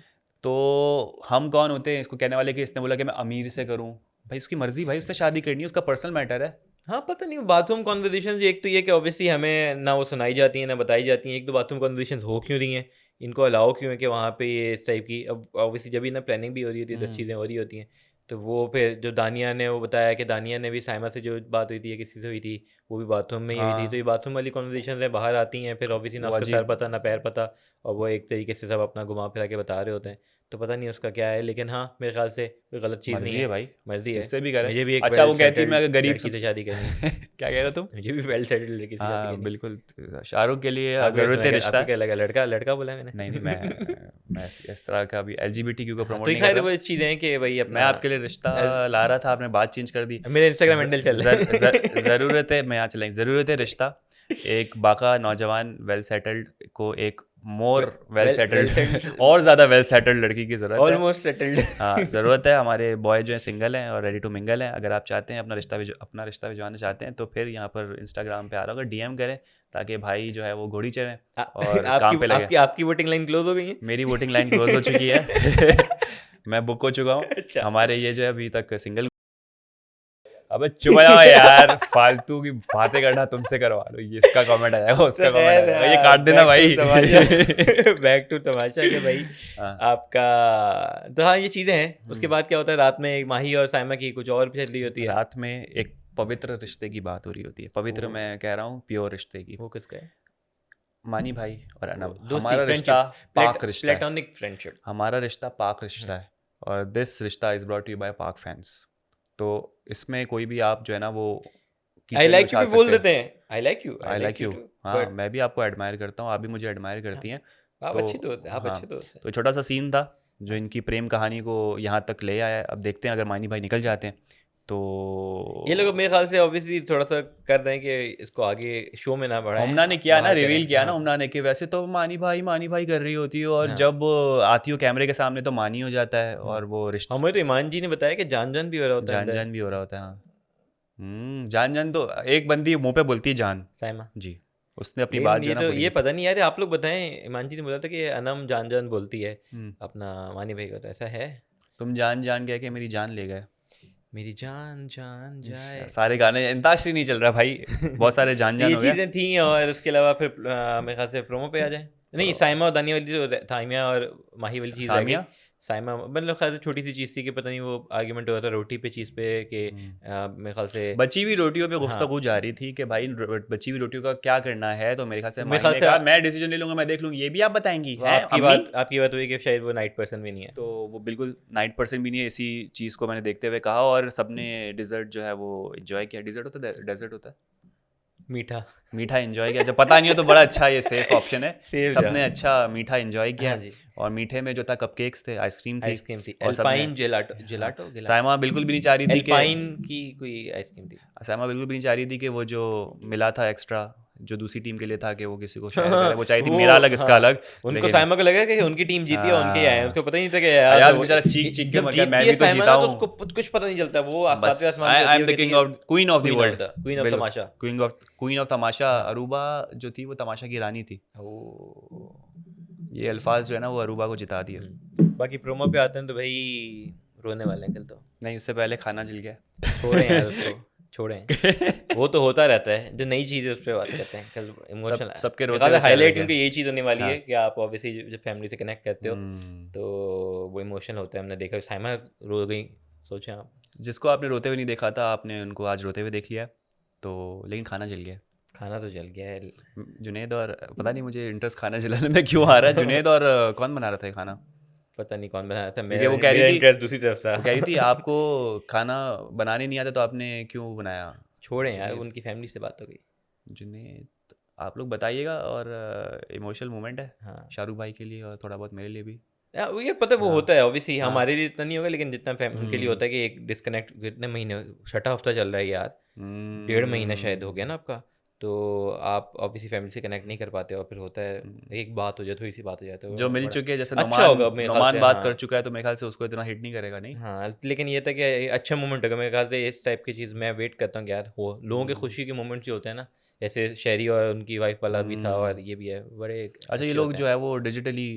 तो हम कौन होते हैं इसको कहने वाले कि इसने बोला कि मैं अमीर से करूं? भाई उसकी मर्जी, भाई उसने शादी करनी है, उसका पर्सनल मैटर है। हाँ, पता नहीं बाथरूम कॉन्वर्जेशन, एक तो ये कि ऑब्वियसली हमें ना वो सुनाई जाती हैं ना बताई जाती हैं। एक तो बाथरूम कॉन्वर्जेशन हो क्यों रही हैं, इनको अलाउ क्यों है कि वहाँ पे ये इस टाइप की, अब ऑब्वियसली जब भी ना प्लानिंग भी हो रही होती है, 10 चीज़ें हो रही होती हैं, तो वो फिर जो दानिया ने वो बताया कि दानिया ने भी साइमा से जो बात हुई थी या किसी से हुई थी, वो भी बाथरूम में ही हुई थी। तो ये बाथरूम वाली कॉन्वर्जेशन है, बाहर आती हैं, फिर ऑब्वियसली ना वो उसका सर अजीब, पता ना पैर पता, और वो एक तरीके से सब अपना घुमा फिरा के बता रहे होते हैं। तो पता नहीं उसका क्या है, लेकिन हाँ मेरे ख्याल से कोई गलत चीज़ नहीं मर्जी है है, भाई, मर्जी है। जिससे भी करे। मुझे भी एक अच्छा वेल वो कहती है मैं सेटल्ड अगर गरीब लड़की से शादी करनी है। क्या कह रहे हो तुम? मुझे भी वेल सेटल्ड लड़की से शादी हाँ करनी है। बिल्कुल, शाहरुख के लिए आपको क्या ज़रूरत है लगा, रिश्ता आपको है। क्या लगा, लड़का लड़का बोला मैंने? नहीं नहीं, मैं इस तरह का अभी LGBTQ को हाँ, प्रमोट तो नहीं कर खैर रहा। वो चीज़ें हैं कि भाई मैं अपना आपके लिए रिश्ता ला रहा था, आपने बात चेंज कर दी। मेरे इंस्टाग्राम हैंडल चल रहा है। ज़रूरत है, मैं यहाँ चलाएंगे, ज़रूरत है रिश्ता, एक बाका नौजवान वेल सेटल्ड को एक मोर वेल well सेटल्ड और ज़्यादा वेल सेटल्ड लड़की की ज़रूरत है। Almost settled. हाँ, ज़रूरत है। हमारे बॉय जो हैं सिंगल हैं और रेडी टू मिंगल हैं। अगर आप चाहते हैं अपना रिश्ता भिजवाना चाहते हैं तो फिर यहाँ पर इंस्टाग्राम पे आ रहा होगा, डीएम करें ताकि भाई जो है वो घोड़ी चढ़ें और काम पे लगे। आपकी वोटिंग लाइन क्लोज हो गई है? मेरी वोटिंग लाइन क्लोज हो चुकी है। मैं बुक हो चुका हूँ। अच्छा। हमारे ये जो है अभी तक सिंगल। अबे चुप जाओ यार, फालतू की बातें करना तुमसे करवा लो। ये इसका कमेंट आएगा, उसका तो कमेंट खैर, आएगा, ये काट देना भाई। बैक टू तमाशा के भाई हाँ। आपका। तो हाँ, ये चीज़ें हैं। उसके बाद क्या होता है, रात में माही और साइमा की कुछ और भी चल रही होती है। रात में एक पवित्र रिश्ते की बात हो रही होती है। पवित्र मैं कह रहा हूँ, प्योर रिश्ते की। वो किसका है? मानी भाई और अनब। दोस्ती, हमारा रिश्ता पाक रिश्ता है। Platonic friendship. हमारा रिश्ता पाक रिश्ता है और दिस रिश्ता इज ब्रॉट यू बाय पाक फैंस। तो इसमें कोई भी आप जो है ना वो आई लाइक यू भी बोल देते हैं। I like you, I like you. हाँ, बट मैं भी आपको एडमायर करता हूँ, आप भी मुझे एडमायर करती हैं। आप तो अच्छी दोस्त हैं, आप हाँ, अच्छे दोस्त हैं। तो छोटा सा सीन था जो इनकी प्रेम कहानी को यहाँ तक ले आया है। अब देखते हैं अगर मानी भाई निकल जाते हैं तो ये लोग मेरे ख्याल से ऑब्वियसली थोड़ा सा कर रहे हैं कि इसको आगे शो में ना बढ़ाएं। हुमना ने किया ना, बाहर रिवील करें। किया ना हाँ, हुमना ने कि वैसे तो मानी भाई कर रही होती है और हाँ। जब आती हो कैमरे के सामने तो मानी हो जाता है और वो रिश्ता हमें तो ईमान जी ने बताया कि जान जान भी हो रहा होता है जान अंदर। जान भी हो रहा होता है। हाँ, जान जान तो एक बंदी मुंह पे बोलती है जान साइमा। जी, उसने अपनी बात लेकिन जो ये है ना तो पूरी ये की। पता नहीं यार, आप लोग बताएं। ईमान जी ने बोला था कि अनम जान जान बोलती है हम्म, अपना मानी भाई को, तो ऐसा है? तुम जान जान कह के मेरी जान ले गए। मेरी जान जान जाए। सारे गाने अंताक्षरी नहीं चल रहा भाई, बहुत सारे जान तो जान ये हो गया। चीज़ें थी। और उसके अलावा फिर मेरे ख्याल से प्रोमो पे आ जाए। नहीं, साइमा और दानी वाली जो थाइमिया और माही वाली चीज़ रह गई। सामिया साइमा मतलब ख्याल से छोटी सी चीज़ थी कि पता नहीं वो आर्ग्यूमेंट हुआ था रोटी पे चीज़ पे कि मेरे ख्याल से बची हुई रोटियों पे हाँ। गुफ्तगू जा रही थी कि भाई बची हुई रोटियों का क्या करना है। तो मेरे ख्याल से मेरे माही ख्याल ने से कहा मैं डिसीजन ले लूंगा, मैं देख लूंगी, ये भी आप बताएंगी वो हैं अम्मी। आपकी बात हुई कि शायद वो नाइट पर्सन भी नहीं है। तो वो बिल्कुल 9% भी नहीं है। इसी चीज़ को मैंने देखते हुए कहा और सबने डिज़र्ट जो है वो एंजॉय किया। डिज़र्ट होता है, डेजर्ट होता है, मीठा। मीठा एंजॉय किया। जब पता नहीं हो तो बड़ा अच्छा ये सेफ ऑप्शन है। सेफ सबने जा। अच्छा मीठा एंजॉय किया हाँ जी। और मीठे में जो था कपकेक्स थे, आइसक्रीम थी आइसक्रीम थी, और सबने एल्पाइन जेलाटो साइमा बिल्कुल भी नहीं चाह रही थी कि एल्पाइन की कोई आइसक्रीम थी। साइमा बिल्कुल भी नहीं चाह रही थी कि वो जो मिला था एक्स्ट्रा जो दूसरी टीम के लिए था कि वो किसी को शेयर करे। वो चाहिए थी मेरा अलग इसका अलग। उनको लेकिन साइमा को लगा कि उनकी टीम जीती है, उनके आए हैं। उसको पता ही नहीं था कि यार अयाज बेचारा चीख चीख के जब मर गया, मैं जीतती है भी तो साइमा जीता ना, तो हूँ। उसको कुछ पता नहीं चलता। वो बस सातवें आसमान पे आई होती एम है, the king of queen of the world, queen of Tamasha. Queen of Tamasha. Aruba जो थी वो तमाशा की रानी थी। ये अल्फाज जो है ना वो अरूबा को जिता दिया। बाकी प्रोमो पे आते हैं तो भाई रोने वाले हैं कल तो। नहीं, उससे पहले खाना जल गया। छोड़ें यार उसको, छोड़ें। वो तो होता रहता है, जो नई चीज़ है उस पर बात करते हैं कल। इमोशनल सबके रोते हुए चल हाईलाइट रहे उनकी यही चीज़ होने वाली हाँ। है कि आप ऑब्वियसली जब फैमिली से कनेक्ट करते हो तो वो इमोशनल होता है। हमने देखा साइमा रो गई, सोचें आप। जिसको आपने रोते हुए नहीं देखा था आपने उनको आज रोते हुए देख लिया। तो लेकिन खाना जल गया। खाना तो जल गया है। जुनैद और पता नहीं मुझे इंटरेस्ट खाना जलाने में क्यों आ रहा है। जुनैद और कौन बना रहा था ये खाना? पता नहीं कौन बनाया था। क्योंकि वो कह रही थी इंटरेस्ट दूसरी तरफ था। वो कह रही थी आपको खाना बनाने नहीं आता तो आपने क्यों बनाया। छोड़ें यार, उनकी फैमिली से बात हो गई। जुनैद आप लोग बताइएगा। और इमोशनल मोमेंट है हाँ शाहरुख भाई के लिए और थोड़ा बहुत मेरे लिए भी। वो ये पता है, वो हाँ। होता है ऑब्वियसली। हाँ। हमारे लिए इतना नहीं होगा लेकिन जितना उनके लिए होता है कि एक डिस्कनेक्ट। कितने महीने, छठा हफ्ता चल रहा है यार, 1.5 महीना शायद हो गया ना आपका। तो आप ऑब्वियसली फैमिली से कनेक्ट नहीं कर पाते और फिर होता है एक बात हो जाए, थोड़ी सी बात हो जाए तो जो मिल बड़ा चुके हैं, जैसे अच्छा होगा मेरे ख्याल नोमान से। बात हाँ कर चुका है तो मेरे ख्याल से उसको इतना हिट नहीं करेगा। नहीं हाँ, लेकिन ये था कि अच्छा मोमेंट होगा मेरे ख्याल से। इस टाइप की चीज़ मैं वेट करता हूँ कि यार हो। लोगों के खुशी के मोमेंट्स जो होते हैं ना, जैसे शहरी और उनकी वाइफ वाला भी था और ये भी है, बड़े अच्छा ये लोग जो है वो डिजिटली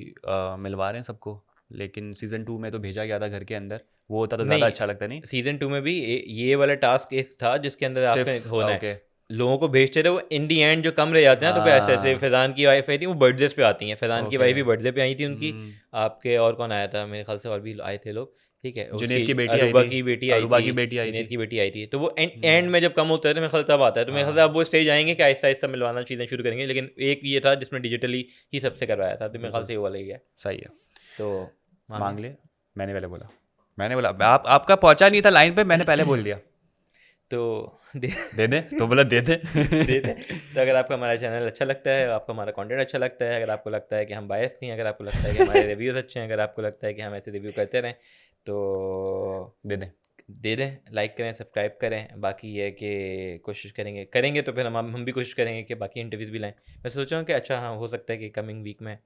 मिलवा रहे हैं सबको। लेकिन सीजन 2 में तो भेजा गया था घर के अंदर, वो होता तो ज़्यादा अच्छा लगता। नहीं सीजन 2 में भी ये वाला टास्क एक था जिसके अंदर आपको सिर्फ होना है। ओके लोगों को भेजते थे, वो इन दी एंड जो कम रह जाते हैं ना, तो ऐसे ऐसे फैज़ान की वाइफ आई थी, वो बर्थडेज पे आती हैं। फैज़ान की वाइफ भी बर्थडे पे आई थी उनकी। आपके और कौन आया था मेरे ख्याल से, और भी आए थे लोग। ठीक है, जुनैद की बेटी आई अरूबा थी। की बेटी आई अरूबा थी, की बेटी आई जुनैद थी। की बेटी आई थी। तो वो एंड में जब कम होता है तो मेरे ख्याल तब आता है। तो मेरे ख्याल से अब वो स्टेज आएंगे कि आहिस्ता आहिस्ता मिलवाना चीज़ें शुरू करेंगे। लेकिन एक ये था जिसमें डिजिटली ही सबसे करवाया था, तो मेरे ख्याल से ये वाला ही है। सही है, तो मांग ले। मैंने पहले बोला, मैंने बोला आपका पहुंचा नहीं था लाइन पे, मैंने पहले बोल दिया। तो दे दे तो बोला दे दे। दे दे। तो अगर आपको हमारा चैनल अच्छा लगता है, आपको हमारा कंटेंट अच्छा लगता है, अगर आपको लगता है कि हम बायस नहीं, अगर आपको लगता है कि हमारे रिव्यूज़ अच्छे हैं, अगर आपको लगता है कि हम ऐसे रिव्यू करते रहें, तो दे दे दे दें, लाइक करें, सब्सक्राइब करें। बाकी ये है कि कोशिश करेंगे तो फिर हम भी कोशिश करेंगे कि बाकी इंटरव्यूज़ भी लाएँ। मैं सोच रहा हूँ कि अच्छा हाँ, हो सकता है कि कमिंग वीक में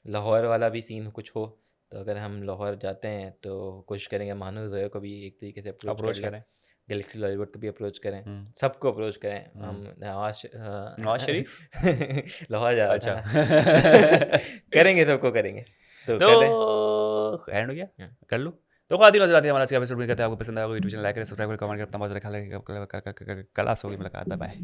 लाहौर वाला भी सीन कुछ हो, तो अगर हम लाहौर जाते हैं तो कोशिश करेंगे मानव ज़ोया को भी एक तरीके से अप्रोच कर अप्रोच लें, करें। गैलेक्सी लॉलीवुड को भी अप्रोच करें, सबको अप्रोच करें। हम नवाज शरीफ। लाहौर जा रहा था अच्छा। ना करेंगे, सबको करेंगे, तो कर रहे हैं। तो एंड हो गया, हाँ। कर लो। तो खातिन नजर आती है हमारा आज का एपिसोड। उम्मीद करते हैं आपको पसंद आया होगा। यूट्यूब चैनल लाइक करें, सब्सक्राइब करें, कमेंट करें, अपना बहुत ख्याल रखें। कल आपसे होगी मुलाकात। Bye bye.